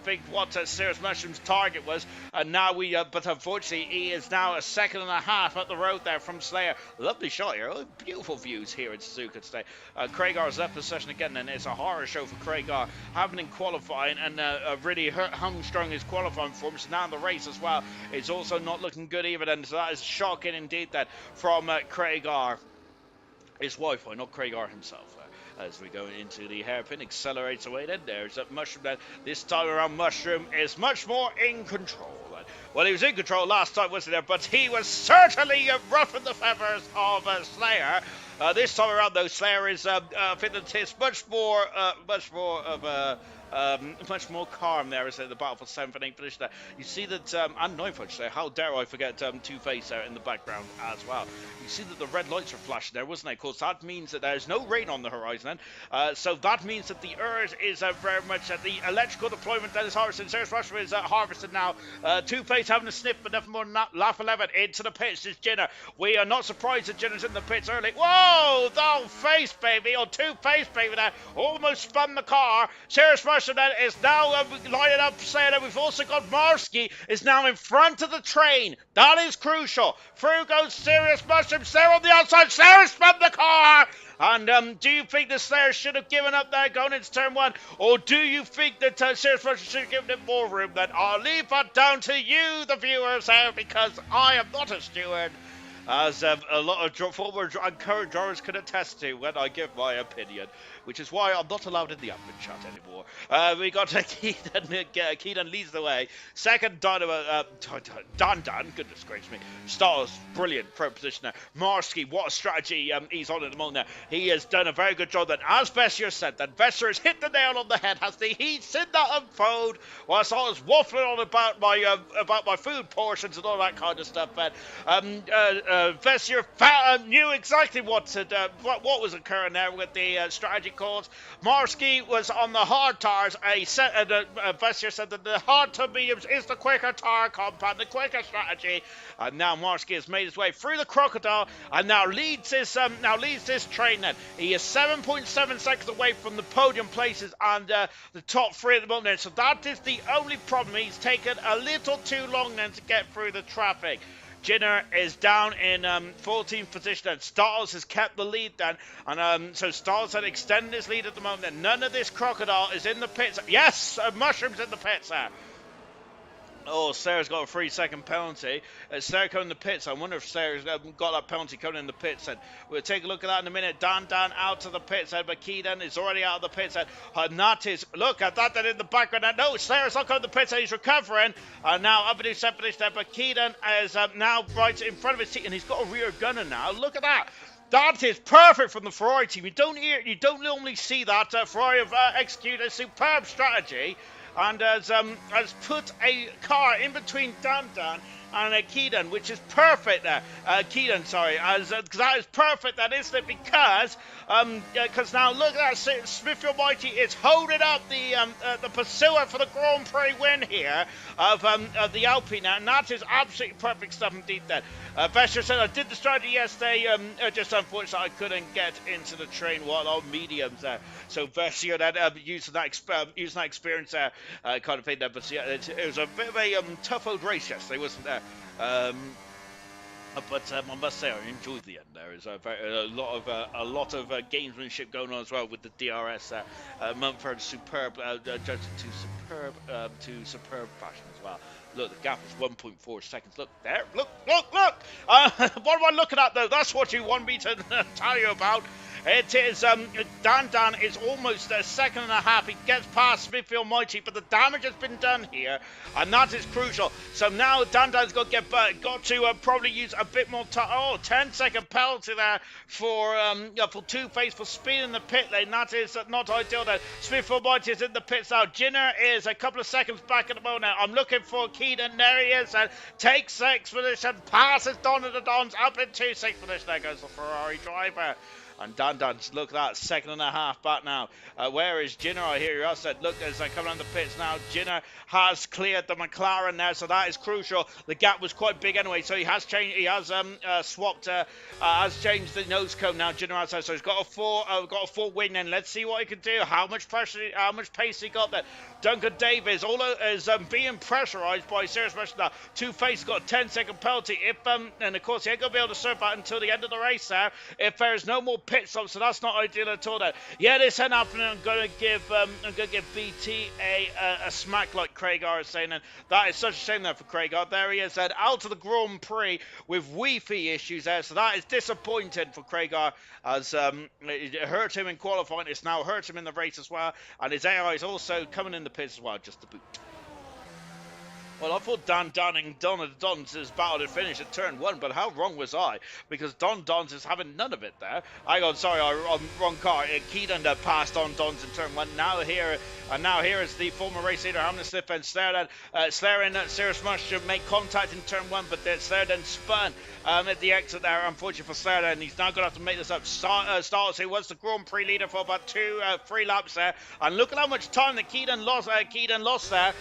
think what Serious Mushroom's target was. And now but unfortunately, he is now a second and a half up the road there from Slayer. Lovely shot here. Oh, beautiful views here in Suzuka today. Craigar's left the session again, and it's a horror show for Craigar, having in qualifying and really hung-strung his qualifying performance. Now in the race as well, it's also not looking good either. And so that is shocking indeed that from Craigar. It's Wi-Fi, not Craigar himself. As we go into the hairpin, accelerates away then. There's a Mushroom. This time around, Mushroom is much more in control. Well, he was in control last time, wasn't there? But he was certainly roughing the feathers of Slayer. This time around, though, Slayer is much more calm there as the battle for 7th and 8th position there. You see that, and 9th position there, how dare I forget Two-Face there in the background as well. You see that the red lights are flashing there, wasn't it? Of course, that means that there's no rain on the horizon then. So that means that the Earth is very much at the electrical deployment that is harvested. Serious Mushroom is harvested now. Two-Face having a sniff, but nothing more than that. Lap 11 into the pits is Jinner. We are not surprised that Jinner's in the pits early. Whoa! The face, baby, or Two-Face, baby there. Almost spun the car. Serious Mushroom then is now lining up, saying that we've also got Marsky is now in front of the train. That is crucial. Through goes Serious Mushroom. Slayer on the outside. Slayer spun the car. And do you think the Slayer should have given up there going into turn 1? Or do you think that Serious Mushroom should have given it more room? Then I'll leave that down to you, the viewers, because I am not a steward. As a lot of former and current drivers can attest to when I give my opinion, which is why I'm not allowed in the admin chat anymore. We got Keaton leads the way. Second, Dan, goodness gracious me. Stars, brilliant pro position there. Marsky, what a strategy he's on at the moment there. He has done a very good job then. As Vessier said, that Vessier has hit the nail on the head. He's seen that unfold whilst I was waffling on about my food portions and all that kind of stuff. But Vessier knew exactly what was occurring there with the strategy calls. Marsky was on the hard tires. Vessier said that the hard to mediums is the quicker tire compound, the quicker strategy. And now Marsky has made his way through the crocodile and now leads this train. Then he is 7.7 seconds away from the podium places and the top 3 at the moment. So that is the only problem. He's taken a little too long then to get through the traffic. Jinner is down in 14th position, and Stiles has kept the lead then. And so Stiles had extended his lead at the moment. And none of this crocodile is in the pits. Yes, Mushroom's in the pits there. Oh, Sarah's got a 3-second penalty. Sarah coming in the pits. I wonder if Sarah's got that penalty coming in the pits. And we'll take a look at that in a minute. Dan out of the pits. But Keaton is already out of the pits. And that is, look at that then in the background. And no, Sarah's not coming in the pits. And he's recovering. And now up in his 7th position there. But Keaton is now right in front of his team. And he's got a rear gunner now. Look at that. That is perfect from the Ferrari team. You don't normally see that. Ferrari have executed a superb strategy and has put a car in between Dan and Keaton, which is perfect there. Keaton, sorry, that is perfect, that isn't it? Because now look at that, Smithfield Mighty is holding up the pursuer for the Grand Prix win here of the Alpine, and that is absolutely perfect stuff indeed. Then Vesher said, I did the strategy yesterday, just unfortunately I couldn't get into the train while on mediums there. So Vesher then using that experience there, kind of thing there. But yeah, it was a bit of a tough old race yesterday, wasn't there? But I must say, I enjoyed the end. There is a lot of gamesmanship going on as well with the DRS. Mumford superb, judged to superb fashion as well. Look, the gap is 1.4 seconds. Look there. Look. What am I looking at though? That's what you want me to tell you about. It is, Dan is almost a second and a half. He gets past Smithfield Mighty, but the damage has been done here, and that is crucial. So now Dan's got to probably use a bit more time. Oh, 10-second penalty there for Two-Face for speed in the pit lane. That is not ideal there. Smithfield Mighty is in the pits now. Jinner is a couple of seconds back at the moment now. I'm looking for Keaton. There he is, and takes 6th position, passes Don of the Dons up into 6th position. There goes the Ferrari driver. And Dan's, look at that, second and a half back now. Where is Jinner? I hear you. I said, look, as I come around the pits now, Jinner has cleared the McLaren there, so that is crucial. The gap was quite big anyway, so he has changed. He has has changed the nose cone now. Jinner has, so he's got a full win. And let's see what he can do. How much pace he got there. Duncan Davis is being pressurised by Serious Rush now. Two-Face got a 10-second penalty. And of course he ain't gonna be able to serve that until the end of the race there. If there is no more pit stop, so that's not ideal at all. Then, yeah, this afternoon I'm going to give BT a smack, like Craig R is saying, and that is such a shame there for Craig R. There he is, out of the Grand Prix with Wi-Fi issues there, so that is disappointing for Craig R, as it hurt him in qualifying. It's now hurt him in the race as well, and his AI is also coming in the pits as well, just to boot. Well, I thought Don and Don of the Dons' battle had finished at turn 1, but how wrong was I? Because Don Dons is having none of it there. I'm wrong car. Keaton passed on Dons in turn 1. Now here is the former race leader, Hamlin Smith, and Slayer and Cirrus Mush should make contact in turn 1, but Slayer then spun at the exit there, unfortunately for Slayer, and he's now going to have to make this up. Starts, who was the Grand Prix leader for about 3 laps there, and look at how much time that Keaton lost there.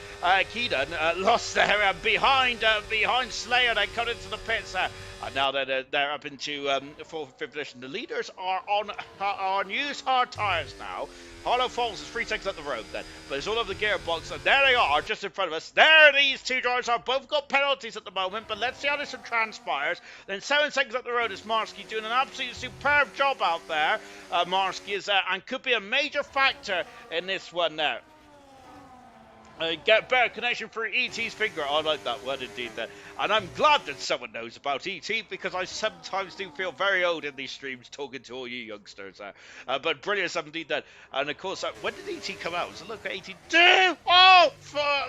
Lost there behind Slayer. They cut into the pits there. And now they're up into 4th and 5th position. The leaders are on used hard tyres now. Hollow Falls is 3 seconds up the road then, but it's all over the gearbox, and there they are, just in front of us. There these two drivers are, both got penalties at the moment, but let's see how this one transpires. Then 7 seconds up the road is Marsky, doing an absolutely superb job out there. Marsky is and could be a major factor in this one now. Get better connection through ET's finger. I like that word indeed there. And I'm glad that someone knows about ET, because I sometimes do feel very old in these streams talking to all you youngsters. But brilliant indeed then. And of course, when did ET come out? Was it look at 82? Oh!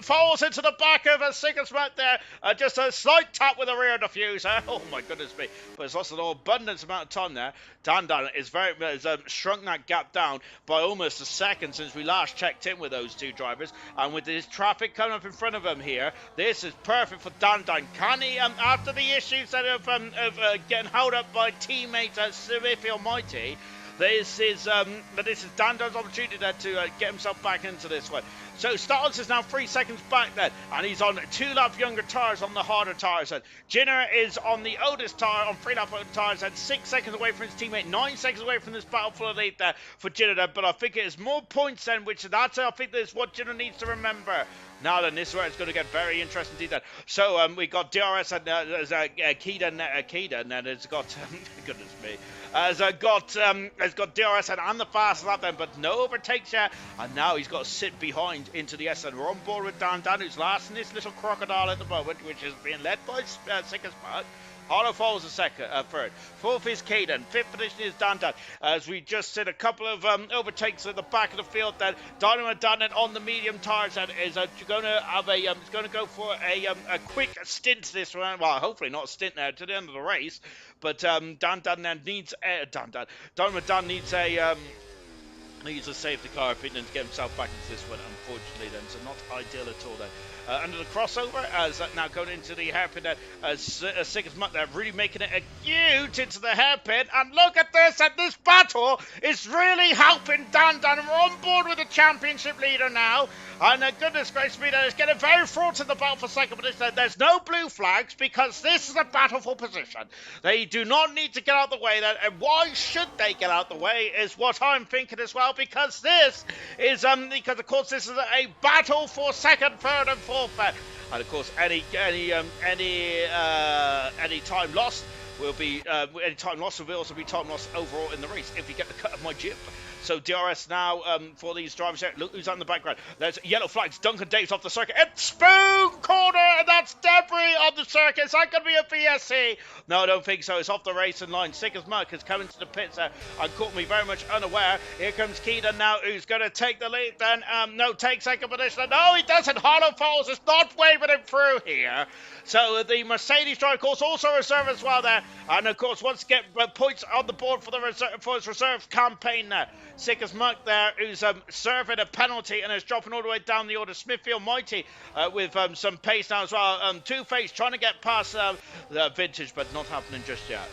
Falls into the back of a Sigismund there. Just a slight tap with a rear diffuser. Oh my goodness me. But it's lost an abundance amount of time there. Dan has shrunk that gap down by almost a second since we last checked in with those two drivers. And with this traffic coming up in front of him here, this is perfect for Dan. Can he, after the issues that of getting held up by teammates at Smithfield Mighty, this is Dan's opportunity there to get himself back into this one. So Stiles is now 3 seconds back then, and he's on 2 lap younger tyres on the harder tyres. And Jinner is on the oldest tyre on 3 lap older tyres, and 6 seconds away from his teammate, 9 seconds away from this battle for the lead there for Jinner there. But I think it is more points then, I think that's what Jinner needs to remember. Now then, this is where it's going to get very interesting indeed then. So we got DRS and Keaton, and it's got goodness me. Has got DRS and the fast lap then, but no overtakes yet. And now he's got to sit behind into the S. And we're on board with Dan, who's last in this little crocodile at the moment, which is being led by Sigismund. Hollow Falls is third. 4th is Caden. 5th position is Dan. As we just did a couple of overtakes at the back of the field, then Dynamo Dan on the medium tyres and is going to have it's going to go for a quick stint this round. Well, hopefully not a stint there to the end of the race, but Dynamo Dan needs He's a safety car opinion to get himself back into this one, unfortunately, then, so not ideal at all, then. Under the crossover, as now going into the hairpin, as Sick as Mutt, they're really making it a huge into the hairpin, and look at this, and this battle is really helping Dan Dan, and we're on board with the championship leader now, and goodness gracious me, it's getting very fraught in the battle for second position. There's no blue flags, because this is a battle for position. They do not need to get out of the way, and why should they get out of the way, is what I'm thinking as well, because this is, because of course this is a battle for second, third, and fourth, and of course any time lost will be any time lost will also be time lost overall in the race if you get the cut of my jib. So DRS now for these drivers here. Look who's on the background. There's yellow flags. Duncan Davis off the circuit. It's Spoon corner, and that's debris on the circuit. Is that going to be a VSC? No, I don't think so. It's off the racing line. Sick as Muck has come into the pits and caught me very much unaware. Here comes Keaton now, who's going to take the lead. Then, no, take second position. No, he doesn't. Hollow Falls is not waving him through here. So the Mercedes driver, of course, also reserve as well there. And, of course, wants to get points on the board for his reserve campaign there. Sick as Muck there, who's serving a penalty and is dropping all the way down the order. Smithfield Mighty with some pace now as well. Two-Face trying to get past the Vintage, but not happening just yet.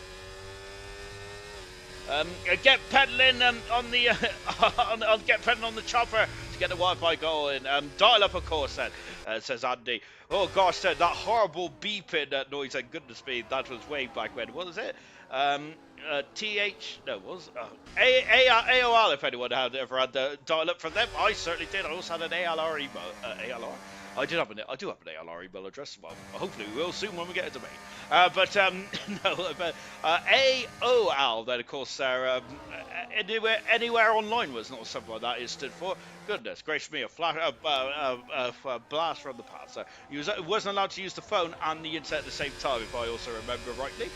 Get pedaling on the get pedaling on the chopper to get the Wi-Fi going. Dial up, of course, then says Andy. Oh gosh, that horrible beeping noise. And goodness me, that was way back when. What was it? AOL, if anyone had ever had the dial-up from them. I certainly did. I also had an ALR email. ALR? I do have an ALR email address. Well, hopefully we will soon when we get a domain. AOL, then of course, anywhere online was not something like that. It stood for. Goodness gracious me, a blast from the past. He wasn't allowed to use the phone and the internet at the same time, if I also remember rightly.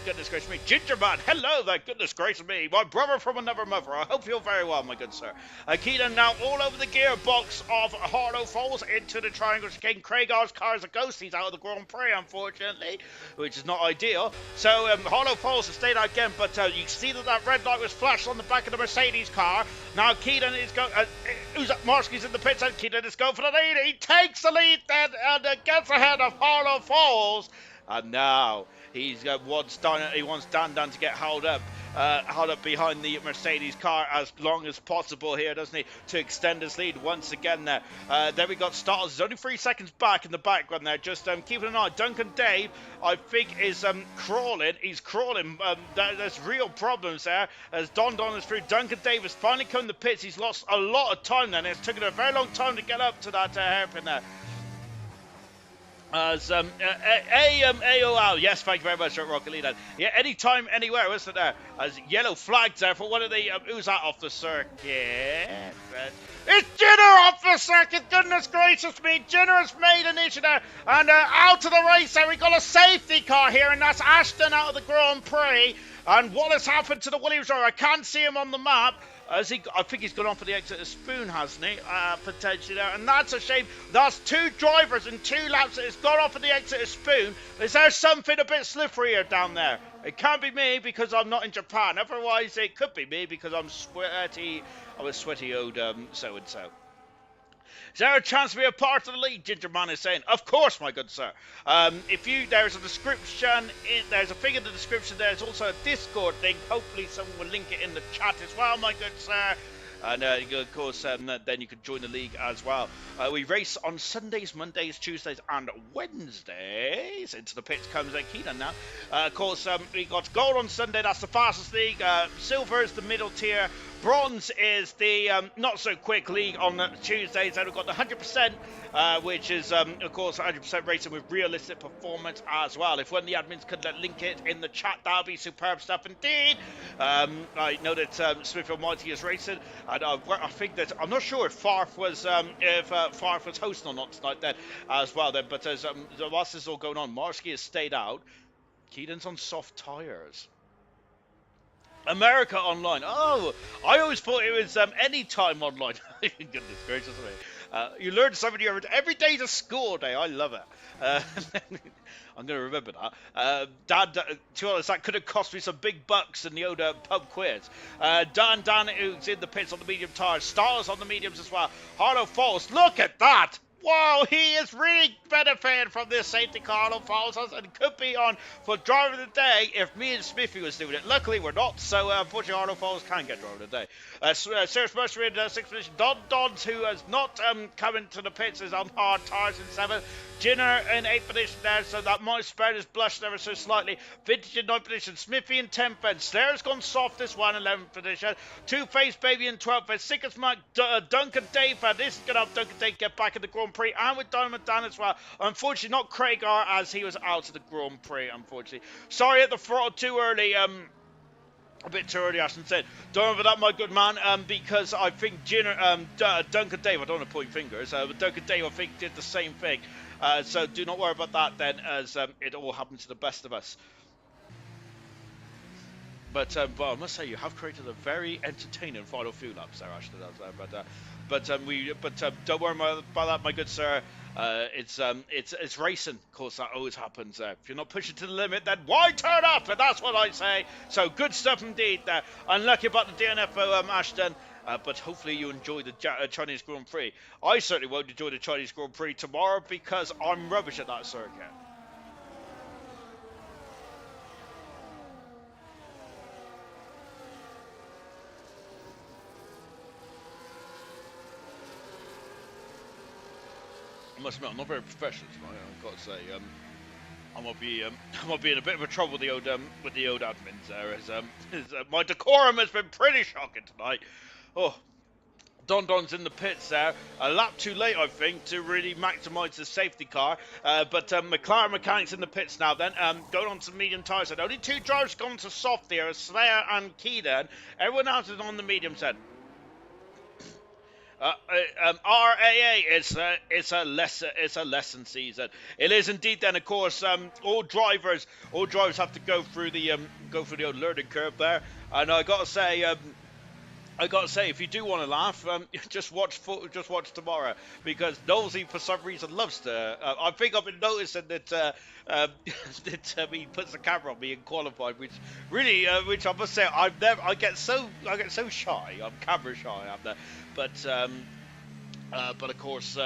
Goodness gracious me. Ginger Man, hello there, goodness gracious me. My brother from another mother. I hope you're very well, my good sir. Keaton now all over the gearbox of Harlow Falls into the triangle chicane. Craig R's car is a ghost. He's out of the Grand Prix, unfortunately, which is not ideal. So Harlow Falls has stayed out again, but you see that red light was flashed on the back of the Mercedes car. Now Keaton is going... Marsky's in the pits, and Keaton is going for the lead. He takes the lead then and gets ahead of Harlow Falls. And now he wants Dan Dan to get held up behind the Mercedes car as long as possible here, doesn't he, to extend his lead once again there. Then we got Stars. He's only 3 seconds back in the background there, just keeping an eye. Duncan Dave, I think, is crawling. He's crawling. There's real problems there as Don is through. Duncan Dave has finally come to the pits. He's lost a lot of time then. It's taken a very long time to get up to that hairpin there. As AOL, yes, thank you very much, Rocket Leader. Yeah, anytime, anywhere, wasn't there? As yellow flags there for one of the who's that off the circuit? It's Jenner off the circuit. Goodness gracious me, Jenner has made an issue there, and out of the race there. We got a safety car here, and that's Ashton out of the Grand Prix. And what has happened to the Williams driver? I can't see him on the map. I think he's gone on for the exit of Spoon, hasn't he? Potentially there. And that's a shame. That's 2 drivers in 2 laps that has gone off at the exit of Spoon. Is there something a bit slipperier down there? It can't be me because I'm not in Japan. Otherwise, it could be me because I'm sweaty. I'm a sweaty old so-and-so. Is there a chance to be a part of the league? Ginger Man is saying, of course, my good sir. There's a description, there's a thing in the description. There's also a Discord link. Hopefully someone will link it in the chat as well, my good sir. And of course, then you can join the league as well. We race on Sundays, Mondays, Tuesdays, and Wednesdays. Into the pits comes Keaton now. Of course, we got gold on Sunday. That's the fastest league. Silver is the middle tier. Bronze is the not-so-quick league on Tuesdays. Then we've got the 100%, which is, of course, 100% racing with realistic performance as well. If one of the admins could link it in the chat, that would be superb stuff indeed. I know that Smithfield Mighty is racing, and I think that I'm not sure if Farf was hosting or not tonight then as well. Then, but as whilst this is all going on, Marsky has stayed out. Keaton's on soft tyres. America Online. Oh, I always thought it was Anytime Online. Goodness gracious me. You learn something every day's a school day. I love it. I'm going to remember that. Dan, to be honest, that could have cost me some big bucks in the old pub quiz. Dan, who's in the pits on the medium tires. Stars on the mediums as well. Harlow Falls, look at that! Wow, he is really benefiting from this safety car. Harlow Falls and could be on for driver of the day if me and Smithy was doing it. Luckily, we're not, so unfortunately, Harlow Falls can get driver of the day. Serious Mercer in 6th position. Dons, who has not come into the pits, is on hard tires in 7th. Jinner in 8th position there, so that might spread his blush ever so slightly. Vintage in 9th position. Smithy in 10th, and Slair's gone soft this one, 11th position. Two-Face Baby in 12th, and Sickest Mark, Duncan Dave, and this is going to have Duncan Dave get back in the Grand Prix, and with Dynamite Dan as well. Unfortunately, not Craig R, as he was out of the Grand Prix, unfortunately. Sorry at the throttle too early, a bit too early, Ashton said. Don't remember that, my good man, because I think Duncan Dave, I don't want to point fingers, but Duncan Dave, I think, did the same thing. So do not worry about that then, as it all happened to the best of us. But I must say, you have created a very entertaining final few laps there, Ashton. But don't worry about that, my good sir. It's racing. Of course, that always happens. If you're not pushing to the limit, then why turn up? And that's what I say. So good stuff indeed there. Unlucky about the DNFO, Ashton. But hopefully you enjoy the Chinese Grand Prix. I certainly won't enjoy the Chinese Grand Prix tomorrow because I'm rubbish at that circuit. I must admit, I'm not very professional tonight. I've got to say, I might be in a bit of a trouble with the old admins there. As my decorum has been pretty shocking tonight. Oh, Don's in the pits there. A lap too late, I think, to really maximise the safety car. But McLaren mechanics in the pits now then. Going on to medium tyres. And only 2 drivers gone to soft here, Slayer and Keedan. Everyone else is on the medium set. RAA is a lesson season. It is indeed. Then of course, all drivers have to go through the old learning curve there. And I gotta say, if you do want to laugh, just watch tomorrow, because Nosey for some reason loves to. I think I've been noticing that he puts the camera on me in qualified, which really, which I must say, I get so shy. I'm camera shy. I'm there, but of course.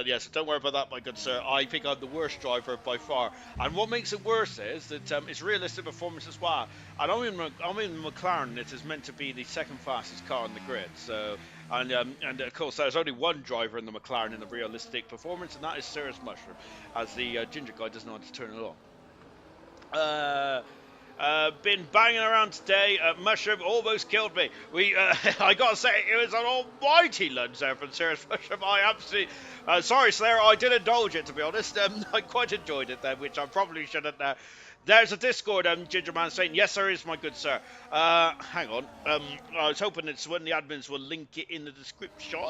Yeah, so don't worry about that, my good sir. I think I'm the worst driver by far. And what makes it worse is that it's realistic performance as well. And I'm in McLaren, it is meant to be the second fastest car on the grid. So, and of course, there's only one driver in the McLaren in the realistic performance, and that is Serious Mushroom, as the ginger guy doesn't know how to turn it on. Been banging around today. Mushroom almost killed me. I gotta say, it was an almighty lunge there from Serious Mushroom. I absolutely, sorry Slayer, I did indulge it, to be honest. I quite enjoyed it there, which I probably shouldn't. There's a Discord, Ginger Man saying, yes, there is, my good sir. Hang on. I was hoping it's when the admins will link it in the description.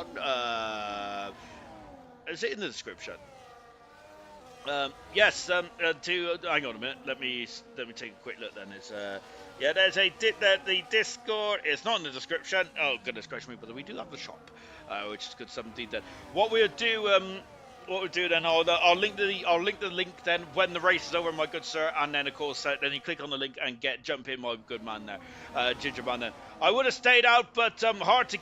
Is it in the description? Yes. Hang on a minute. Let me take a quick look. Then yeah. There's the Discord. It's not in the description. Oh goodness gracious me! But we do have the shop, which is good. Something then. What we'll do then, I'll link the link then when the race is over, my good sir, and then of course then you click on the link and jump in, my good man there, Ginger Man. Then I would have stayed out, but hard to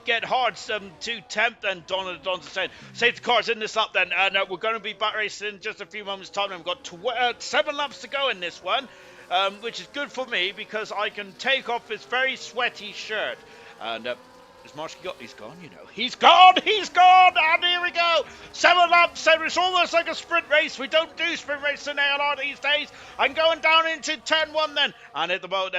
tempt. And Don's saying safety cars in this lap then, and we're going to be back racing in just a few moments time. And we've got 7 laps to go in this one, which is good for me because I can take off this very sweaty shirt. And is Marsky got? He's gone, you know. He's gone! And here we go! 7 laps, it's almost like a sprint race. We don't do sprint races in ALR these days. I'm going down into turn 1 then. And at the moment,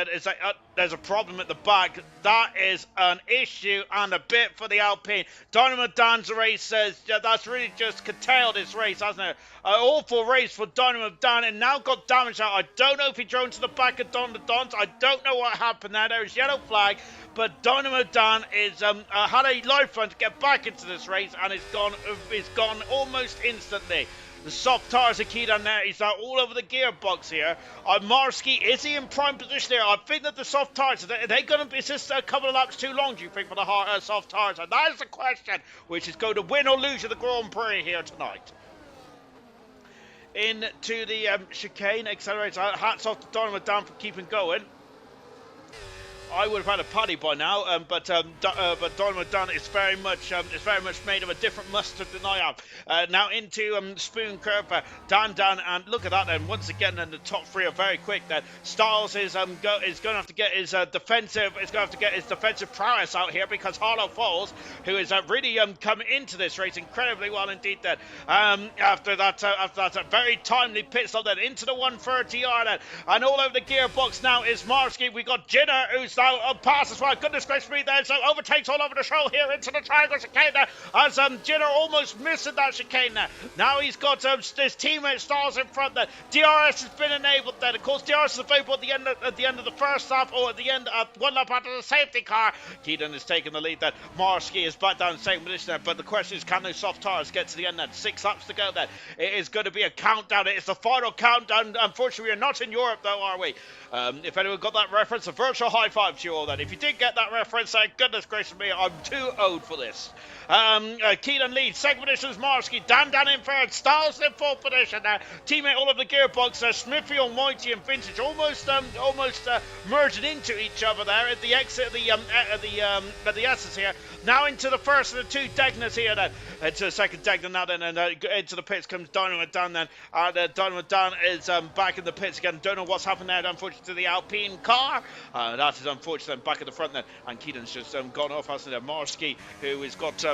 there's a problem at the back. That is an issue and a bit for the Alpine. Dynamo Dan's race says that's really just curtailed this race, hasn't it? An awful race for Dynamo Dan, and now got damage out. I don't know if he drove to the back of Don the Dons. I don't know what happened there. There is yellow flag. But Dynamo Dan is had a lifeline to get back into this race, and it's gone almost instantly. The soft tires are keyed on there. He's now all over the gearbox here. Marsky, is he in prime position here? I think that the soft tires, are they going to be, is this a couple of laps too long, do you think, for the soft tires? And that is the question, which is going to win or lose the Grand Prix here tonight. Into the chicane, accelerator. Hats off to Dynamo Dan for keeping going. I would have had a paddy by now, but Dynamo Dan is very much made of a different mustard than I am. Now into Spoon Curve, Dan, and look at that. Then once again, then the top three are very quick. Then Styles is going to have to get his defensive prowess out here, because Harlow Falls, who is really come into this race incredibly well indeed. Then after that very timely pit stop, then into the 130R, then, and all over the gearbox now is Marsky. We got Jinner, who's now past as well. Goodness gracious me, there, so overtakes all over the show here into the triangle chicane there, as Jinner almost missing that chicane there. Now he's got his teammate Styles in front there. DRS has been enabled there. Of course, DRS is available at the end of the first lap, or at the end of one lap after the safety car. Keaton is taking the lead there. Marsky is back down the same position there, but the question is, can those soft tires get to the end then? 6 laps to go then. It is going to be a countdown. It is the final countdown. Unfortunately, we are not in Europe though, are we? If anyone got that reference, a virtual high five to you all then. If you did get that reference, goodness gracious me, I'm too old for this. Keelan leads, second position is Marsky, Dan in third, Styles in fourth position there. Teammate all of the gearbox, Smithy, Almighty and Vintage almost merging into each other there at the exit of the S's here. Now into the first of the two Degners here then. Into the second Degner now then, and into the pits comes Dynamo Dan then. Dynamo Dan is back in the pits again. Don't know what's happened there, unfortunately, to the Alpine car. That is unfortunate, back at the front then. And Keaton's just gone off, hasn't there? Marsky, who has got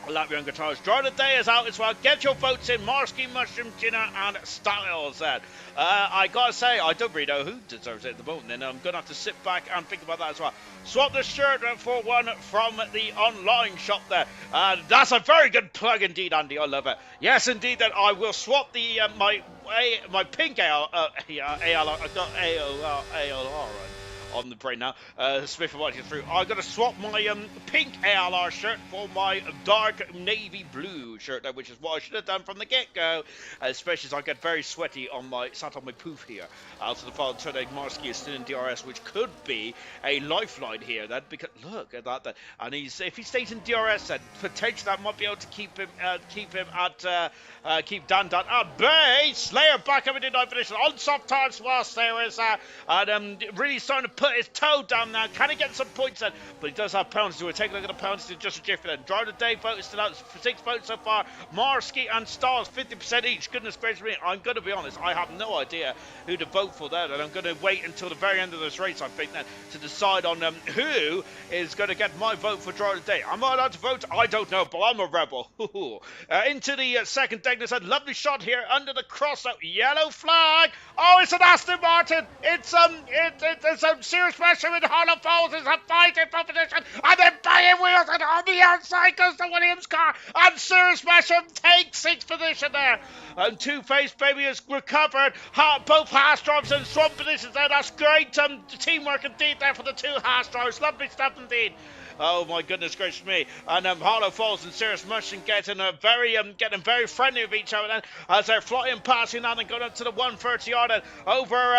Latvian guitars. Driver of the day is out as well. Get your votes in. Marsky, Mushroom, Jinner and Styles then. I gotta say, I don't really know who deserves it at the moment, and I'm gonna have to sit back and think about that as well. Swap the shirt for one from the online shop there. That's a very good plug indeed, Andy. I love it. Yes, indeed, that I will swap the my pink ALR. I've got ALR on the brain now. Smith watching through. I'm going to swap my pink ALR shirt for my dark navy blue shirt, which is what I should have done from the get-go, especially as I get very sweaty on my poof here. Out to the final turn, Marsky is still in DRS, which could be a lifeline here then, because look at that. And if he stays in DRS, then potentially that might be able to keep Dan at bay. Slayer back up into 9th position on soft tires while Slayer is really starting to put his toe down now. Can he get some points then? But he does have penalties. We'll take a look at the penalties in just a jiffy then. Driver of the day vote is still out for 6 votes so far. Marsky and Styles 50% each. Goodness gracious me, I'm going to be honest, I have no idea who to vote for there, and I'm going to wait until the very end of this race, I think, then, to decide on who is going to get my vote for driver of the day. Am I allowed to vote? I don't know, but I'm a rebel. Into the second deck. There's a lovely shot here under the cross out. Yellow flag. Oh, it's an Aston Martin. It's a serious pressure in Harlow Falls. It's a fighting proposition, and then banging wheels, and on the outside goes the Williams car, and Serious Mesham takes 6th position there. And Two-Face Baby has recovered. Both Haas drivers in strong positions there. That's great teamwork indeed there for the two Haas drivers. Lovely stuff indeed. Oh my goodness gracious me. And Harlow Falls and Serious Mustang getting very friendly with each other then, as they're flying past you now and going up to the 130 yard and over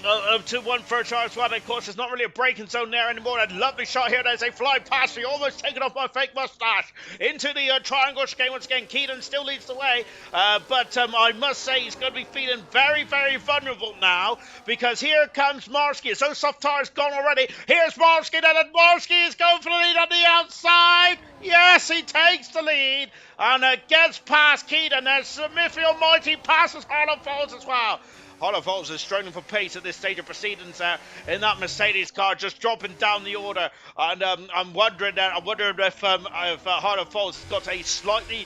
to 130 yard as well. Of course, there's not really a braking zone there anymore. A lovely shot here as they fly past me, almost taking off my fake mustache into the triangle chicane once again. Keaton still leads the way, but I must say he's going to be feeling very, very vulnerable now, because here comes Marsky. So soft tire's gone already. Here's Marsky, and Marsky is going for the lead on the outside. Yes, he takes the lead and gets past Keaton. There's Smithy Almighty passes Harlow Falls as well. Harlow Falls is struggling for pace at this stage of proceedings in that Mercedes car, just dropping down the order. And I'm wondering if Harlow Falls has got a slightly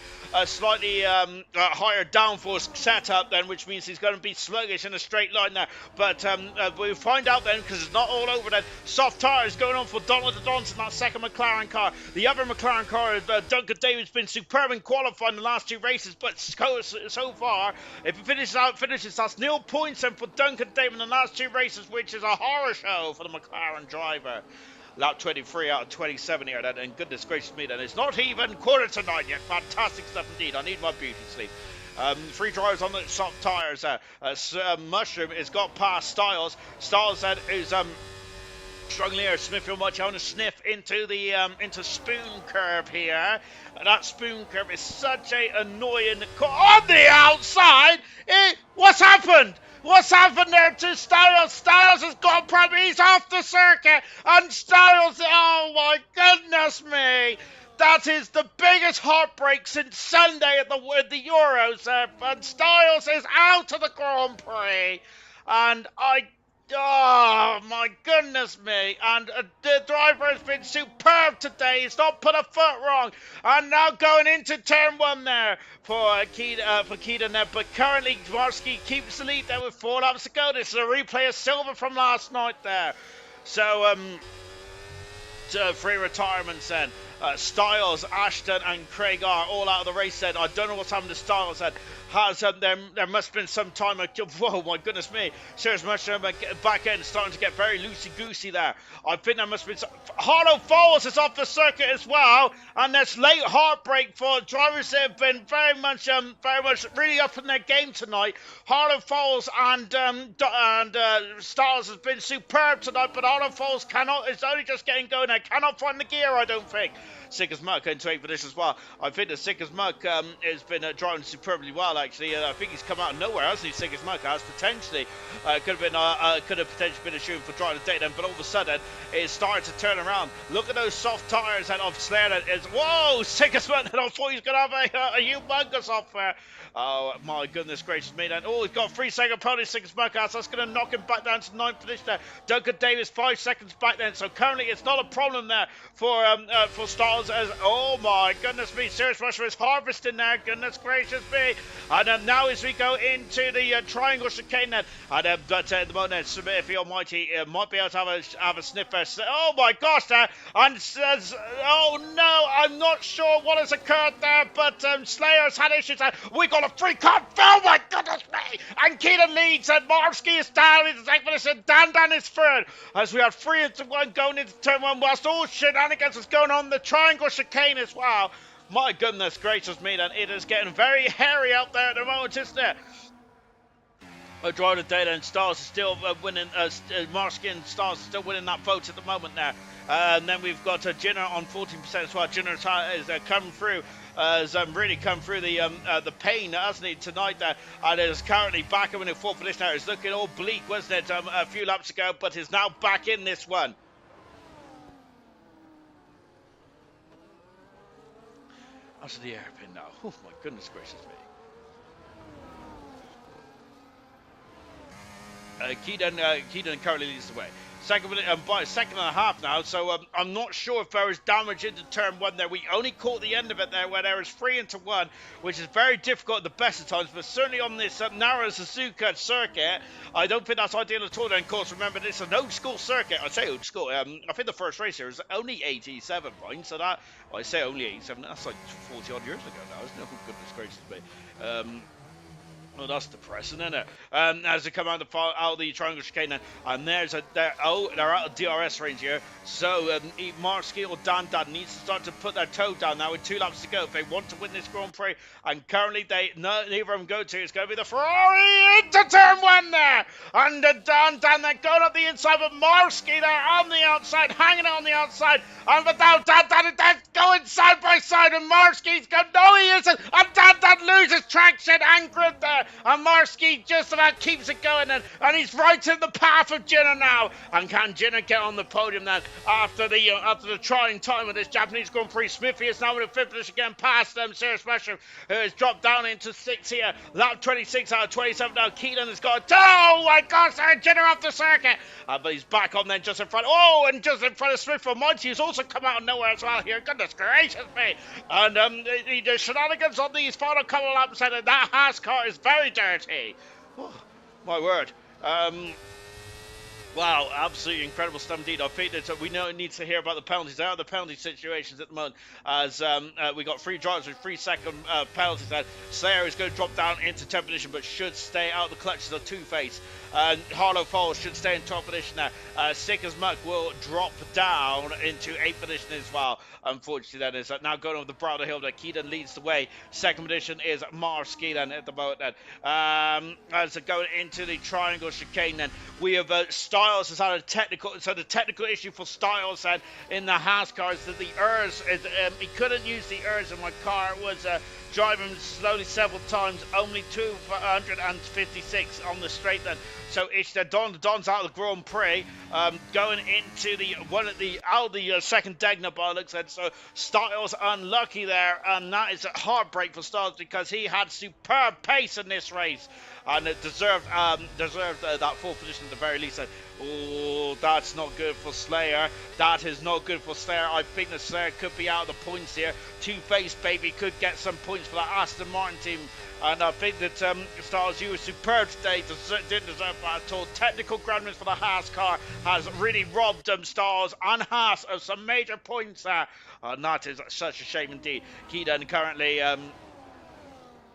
higher downforce setup then, which means he's going to be sluggish in a straight line there. But we'll find out then, because it's not all over then. Soft tires going on for Donald the Dons in that second McLaren car. The other McLaren car, Duncan David's been superb in qualifying the last 2 races, but so far, if he finishes, that's nil points then for Duncan David in the last 2 races, which is a horror show for the McLaren driver. Lap 23 out of 27 here, then, and goodness gracious me, then. It's not even quarter to 9 yet. Fantastic stuff indeed. I need my beauty sleep. Three drivers on the soft tyres. Mushroom has got past Styles. Styles that is struggling here. Smithfield might want to sniff into the into Spoon Curve here. That Spoon Curve is such a annoying on the outside. What's happened? What's happened there to Styles? Styles has gone probably, he's off the circuit, and Styles, oh my goodness me. That is the biggest heartbreak since Sunday at the Euros. And Styles is out of the Grand Prix. And oh my goodness me. And the driver has been superb today. He's not put a foot wrong. And now going into turn 1 there for Keaton there. But currently Dvorsky keeps the lead there with 4 laps to go. This is a replay of Silver from last night there. So, free retirements then. Styles, Ashton and Craig are all out of the race then. I don't know what's happened to Styles then. There must have been some time. Whoa, my goodness me. Serious Mushroom back end starting to get very loosey-goosey there. I think there must have been some. Harlow Falls is off the circuit as well. And there's late heartbreak for drivers that have been very much really up in their game tonight. Harlow Falls and Styles has been superb tonight, but Harlow Falls is only just getting going there. Cannot find the gear, I don't think. Sick as Muck into 8th for this as well. I think that Sick as Muck has been driving superbly well, actually. I think he's come out of nowhere, hasn't he? Sick as Muck has potentially could have potentially been a shooting for driving the day then, but all of a sudden it's starting to turn around. Look at those soft tyres and of Slayer that is. Whoa, Sick as Muck! I thought he was going to have a humongous off there. Oh my goodness gracious me then. Oh, he's got a 3-second penalty, Sick as Muck has. That's going to knock him back down to 9th position there. Duncan Davis 5 seconds back then, so currently it's not a problem there for Styles. As oh my goodness me, Serious Mushroom is harvesting there, goodness gracious me. And now as we go into the triangle chicane then, and but at the moment Smithfield Almighty might be able to have a sniff there. Oh my gosh there, and says, oh no, I'm not sure what has occurred there, but Slayer's had issues there. We got a free card, oh my goodness me, and Keaton leads, and Marsky is down in the second position, Dan is third, as we have 3-1 going into turn 1, whilst all shenanigans is going on the triangle chicane as well. My goodness gracious me, then it is getting very hairy out there at the moment, isn't it? Driving the data and Stars is still winning. Marsky and Stars is still winning that vote at the moment there. And then we've got Jenner on 14% as well. Jenner is coming through. Has really come through the pain, hasn't he, tonight there, and is currently back in the 4th position there. It's looking all bleak, wasn't it, a few laps ago, but is now back in this one. That's the airpin now. Oh my goodness gracious me. Keaton currently leads the way. Second by a second and a half now, so I'm not sure if there was damage into turn 1 there. We only caught the end of it there, where there was 3-1, which is very difficult at the best of times, but certainly on this narrow Suzuka circuit, I don't think that's ideal at all. And of course, remember, this is an old school circuit. I say old school, I think the first race here is only 87 points, so that, well, I say only 87, that's like 40 odd years ago now, isn't it? Oh, goodness gracious me. Well, that's depressing, isn't it? As they come out of the triangle chicane, and they're out of DRS range here. So Marsky or Dan needs to start to put their toe down now with 2 laps to go if they want to win this Grand Prix. And currently, neither of them go to. It's going to be the Ferrari into turn 1 there. And Dan they're going up the inside, but Marsky there on the outside, hanging on the outside. And but now Dan going side by side, and Marsky's going. No, he isn't. And Dan loses traction and grid there. And Marsky just about keeps it going then, and he's right in the path of Jenner now. And can Jenner get on the podium then after the trying time of this Japanese Grand Prix? Smithy is now in the 5th position again, past them. Serious Mushroom, who has dropped down into 6th here. Lap 26 out of 27 now. Keaton has got, oh my gosh, Jenner off the circuit. But he's back on then just in front. Oh, and just in front of Smith from Monty, who's also come out of nowhere as well here. Goodness gracious me. And the shenanigans on these final couple of laps, and that Haas car is very dirty. Oh, my word. Wow, absolutely incredible stuff indeed. I think that we know need to hear about the penalties. There are the penalty situations at the moment, as we got 3 drives with 3-second penalties. And Slayer is going to drop down into 10th position, but should stay out of the clutches of Two-Face. Harlow Falls should stay in 12th position there. Sick as Muck will drop down into 8th position as well. Unfortunately, that is now going over the Browder Hill. That Keaton leads the way. 2nd position is Marsky then at the moment. Then as going into the triangle chicane, then we have Styles has had a technical. So the technical issue for Styles and in the Haas car is that the ERS is he couldn't use the ERS in my car. It was driving slowly several times, only 256 on the straight then. So it's Don's out of the Grand Prix, going into the second Degner by looks at. So Styles unlucky there, and that is a heartbreak for Styles because he had superb pace in this race, and it deserved that 4th position at the very least. Oh, that's not good for Slayer. That is not good for Slayer. I think the Slayer could be out of the points here. Two-Face Baby could get some points for that Aston Martin team. And I think that Styles, you were superb today. Didn't deserve that at all. Technical groundness for the Haas car has really robbed Styles and Haas of some major points there. And that is such a shame indeed. Keaton currently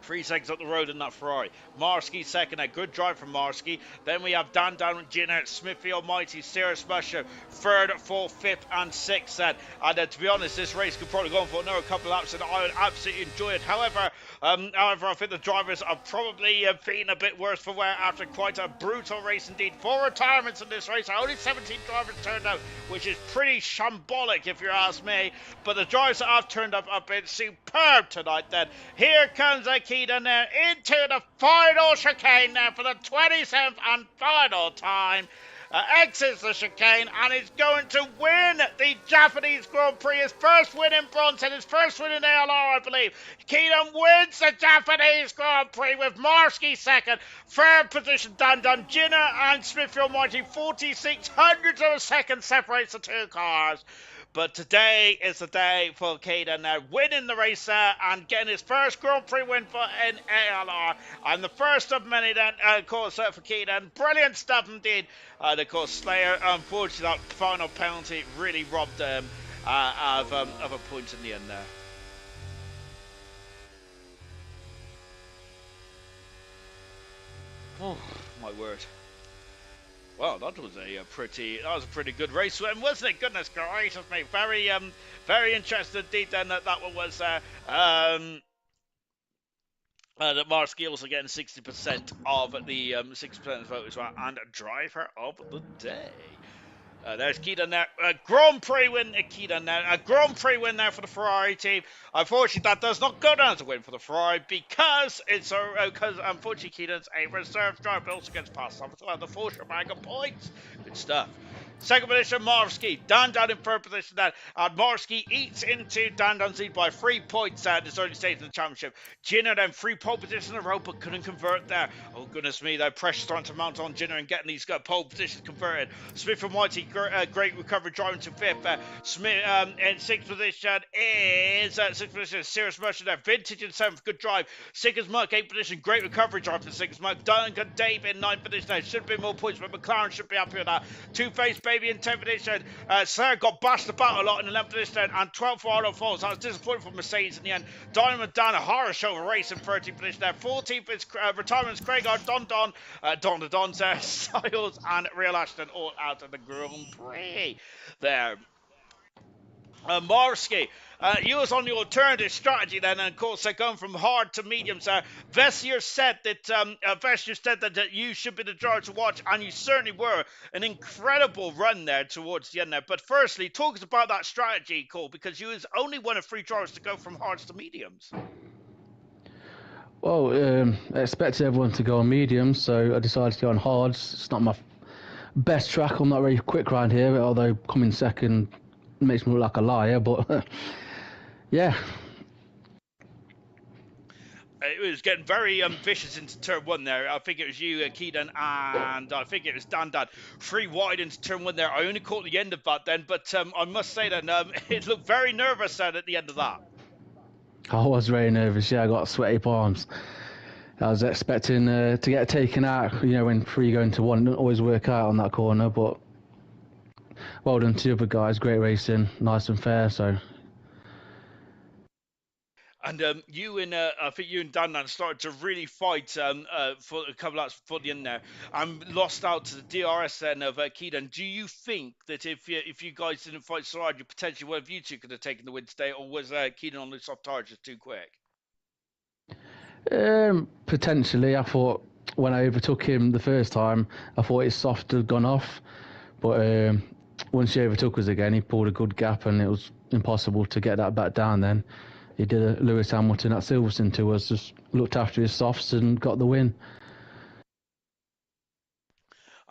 3 seconds up the road in that Ferrari. Marsky second, a good drive from Marsky. Then we have Dan Down, Ginner, Smithy Almighty, Sirius Musher, 3rd, 4th, 5th, and 6th. And to be honest, this race could probably go on for another couple of laps, and I would absolutely enjoy it. However, I think the drivers are probably feeling a bit worse for wear after quite a brutal race indeed. 4 retirements in this race. Only 17 drivers turned out, which is pretty shambolic if you ask me. But the drivers that have turned up have been superb tonight then. Here comes Keaton there into the final chicane there for the 27th and final time. Exits the chicane and is going to win the Japanese Grand Prix. His first win in bronze and his first win in ALR, I believe. Keaton wins the Japanese Grand Prix with Marsky second. 3rd position, Dan Ginner and Smithfield Martin. 46 hundredths of a second separates the two cars. But today is the day for Keaton now winning the race there and getting his first Grand Prix win for an ALR. And the first of many then, of course, for Keaton. Brilliant stuff indeed. And of course, Slayer, unfortunately, that final penalty really robbed them of a point in the end there. Oh, my word. Well, that was a pretty good race win, wasn't it? Goodness gracious me, very interested indeed. Then that one was that Marsky also getting 60% of the 60% of the vote as well, and driver of the day. There's Keaton there. A Grand Prix win, Keaton there. A Grand Prix win there for the Ferrari team. Unfortunately, that does not go down as a win for the Ferrari because unfortunately Keaton's a reserve driver, but also gets passed on to the full shebang of points. Good stuff. 2nd position, Marsky. Dan down in 3rd position then. And Marsky eats into Dan Down's lead by 3 points at this early stage in the championship. Ginner then 3 pole positions in a row, but couldn't convert there. Oh, goodness me, that pressure starting to mount on Ginner and getting these pole positions converted. Smith and Whitey, great recovery, driving to 5th. Smith in 6th position is 6th position, Sirius Merchant there. Vintage in 7th, good drive. Sickers Muck, 8th position, great recovery drive for Sickers Muck. Duncan Dave in 9th position there. Should be more points, but McLaren should be happy with that. Two-Face Baby in 10th position. Sarah got bashed about a lot in the 11th position and 12th for Arnold Falls. That was disappointing for Mercedes in the end. Diamond Dan, a horror show of a race in 13th position there. 14th is retirements, Craig Don Styles and Real Ashton all out of the Grand Prix there. Marsky, you was on the alternative strategy then, and of course they're going from hard to mediums. Vessier said that you should be the driver to watch, and you certainly were. An incredible run there towards the end there. But firstly, talk us about that strategy, Cole, because you was only one of 3 drivers to go from hards to mediums. Well, I expected everyone to go on mediums, so I decided to go on hards. It's not my best track. I'm not very quick around here, although coming second makes me look like a liar, but yeah. It was getting very vicious into turn 1 there. I think it was you, Keaton, and I think it was Dan. 3 wide into turn 1 there. I only caught the end of that then, but I must say that it looked very nervous at the end of that. I was very nervous, yeah, I got sweaty palms. I was expecting to get taken out. When 3 go into 1, it doesn't always work out on that corner. But well done to the other guys. Great racing, nice and fair. So. And I think you and Dan started to really fight for a couple laps before the end there, and lost out to the DRS then of Keaton. Do you think that if you guys didn't fight so hard, you potentially one of you two could have taken the win today, or was Keaton on the soft tires just too quick? Potentially, I thought when I overtook him the first time, I thought his soft had gone off, but once he overtook us again, he pulled a good gap, and it was impossible to get that back down. Then he did a Lewis Hamilton at Silverstone to us, just looked after his softs and got the win.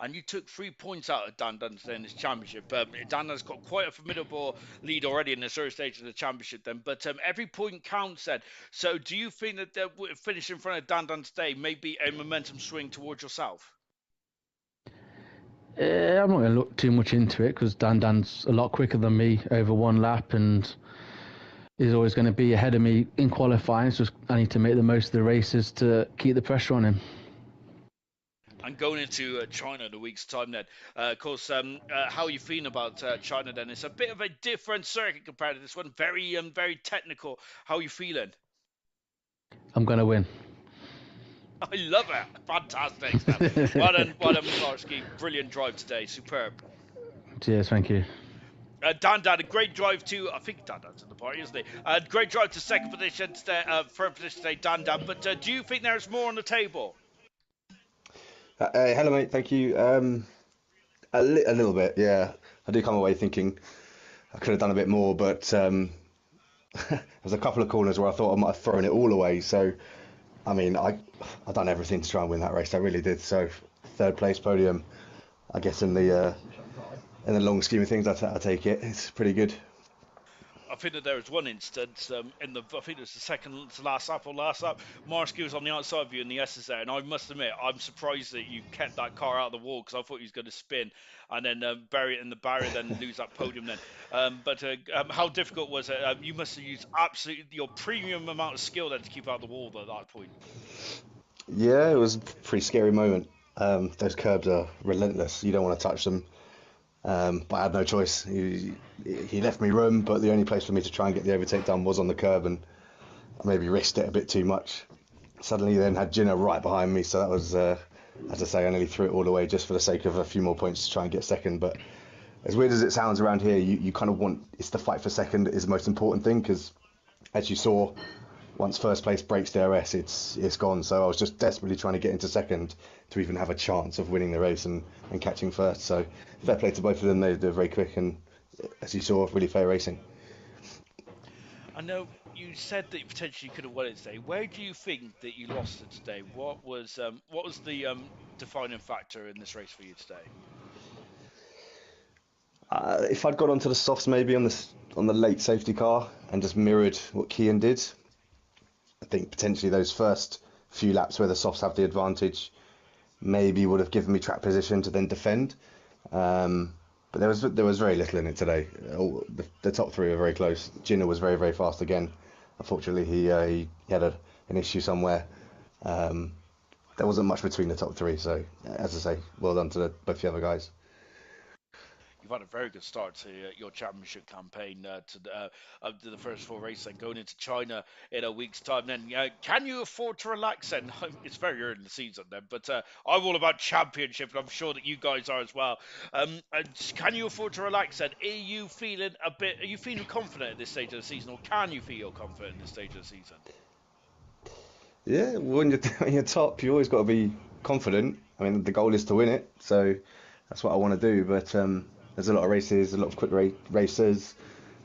And you took 3 points out of Dan Dunn today in this championship. Dan has got quite a formidable lead already in the third stage of the championship then. But every point counts then. So do you think that finishing in front of Dan Dunn today may be a momentum swing towards yourself? I'm not going to look too much into it because Dan's a lot quicker than me over 1 lap, and he's always going to be ahead of me in qualifying. So I need to make the most of the races to keep the pressure on him. And going into China in a week's time then, of course, how are you feeling about China then? It's a bit of a different circuit compared to this one. Very, very technical. How are you feeling? I'm going to win. I love it. Fantastic stuff. Well done, Mlarski. Brilliant drive today. Superb. Cheers, thank you. Dan, a great drive to, I think Dan's in the party, isn't he? Great drive to second position today, third position today, Dan. But do you think there's more on the table? Hello, mate. Thank you. A little bit, yeah. I do come away thinking I could have done a bit more, but there's a couple of corners where I thought I might have thrown it all away. So, I mean, I've done everything to try and win that race. I really did. So, third place podium, I guess in the long scheme of things, I take it. It's pretty good. I think that there was one instance I think it was the second to last lap or last lap. Marsky was on the outside of you in the S's there, and I must admit, I'm surprised that you kept that car out of the wall because I thought he was going to spin and then bury it in the barrier, then lose that podium. Then, but how difficult was it? You must have used absolutely your premium amount of skill then to keep out the wall at that point. Yeah, it was a pretty scary moment. Those curbs are relentless. You don't want to touch them. But I had no choice. He left me room, but the only place for me to try and get the overtake done was on the curb, and I maybe risked it a bit too much. Suddenly then had Gina right behind me, so that was, as I say, I nearly threw it all away just for the sake of a few more points to try and get second. But as weird as it sounds around here, you kind of want, it's the fight for second is the most important thing, because as you saw, once first place breaks DRS, it's gone. So I was just desperately trying to get into second to even have a chance of winning the race and catching first. So fair play to both of them. They're very quick and, as you saw, really fair racing. I know you said that you potentially could have won it today. Where do you think that you lost it today? What was the defining factor in this race for you today? If I'd got onto the softs maybe on the late safety car and just mirrored what Kian did, I think potentially those first few laps where the softs have the advantage maybe would have given me track position to then defend. But there was very little in it today. The top three were very close. Gina was very, very fast again. Unfortunately, he had an issue somewhere. There wasn't much between the top three. So, as I say, well done to both the other guys. You've had a very good start to your championship campaign to the first 4 races and going into China in a week's time. Then, can you afford to relax? Then it's very early in the season then, but I'm all about championship, and I'm sure that you guys are as well. Can you afford to relax? Then, are you feeling confident at this stage of the season, or can you feel confident at this stage of the season? Yeah, when you're top, you always got to be confident. I mean, the goal is to win it, so that's what I want to do. But there's a lot of races, a lot of quick races.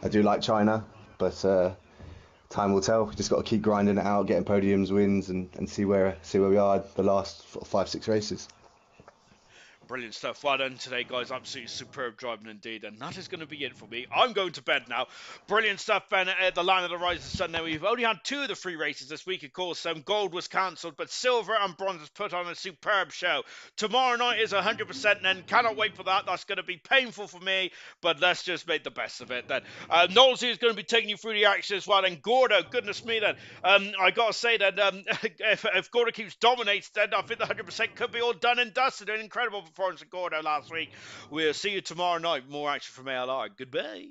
I do like China, but time will tell. We just got to keep grinding it out, getting podiums, wins, and see where we are the last 5-6 races. Brilliant stuff. Well done today, guys. Absolutely superb driving indeed. And that is going to be it for me. I'm going to bed now. Brilliant stuff, Ben, at the Land of the Rising Sun. Now, we've only had 2 of the 3 races this week, of course. Gold was cancelled, but silver and bronze has put on a superb show. Tomorrow night is 100%, and cannot wait for that. That's going to be painful for me, but let's just make the best of it then. Knowlesy is going to be taking you through the action as well. And Gordo, goodness me, then. I got to say that if Gordo keeps dominating, then I think the 100% could be all done and dusted. An incredible performance of Gordo last week. We'll see you tomorrow night. More action from ALR. Goodbye.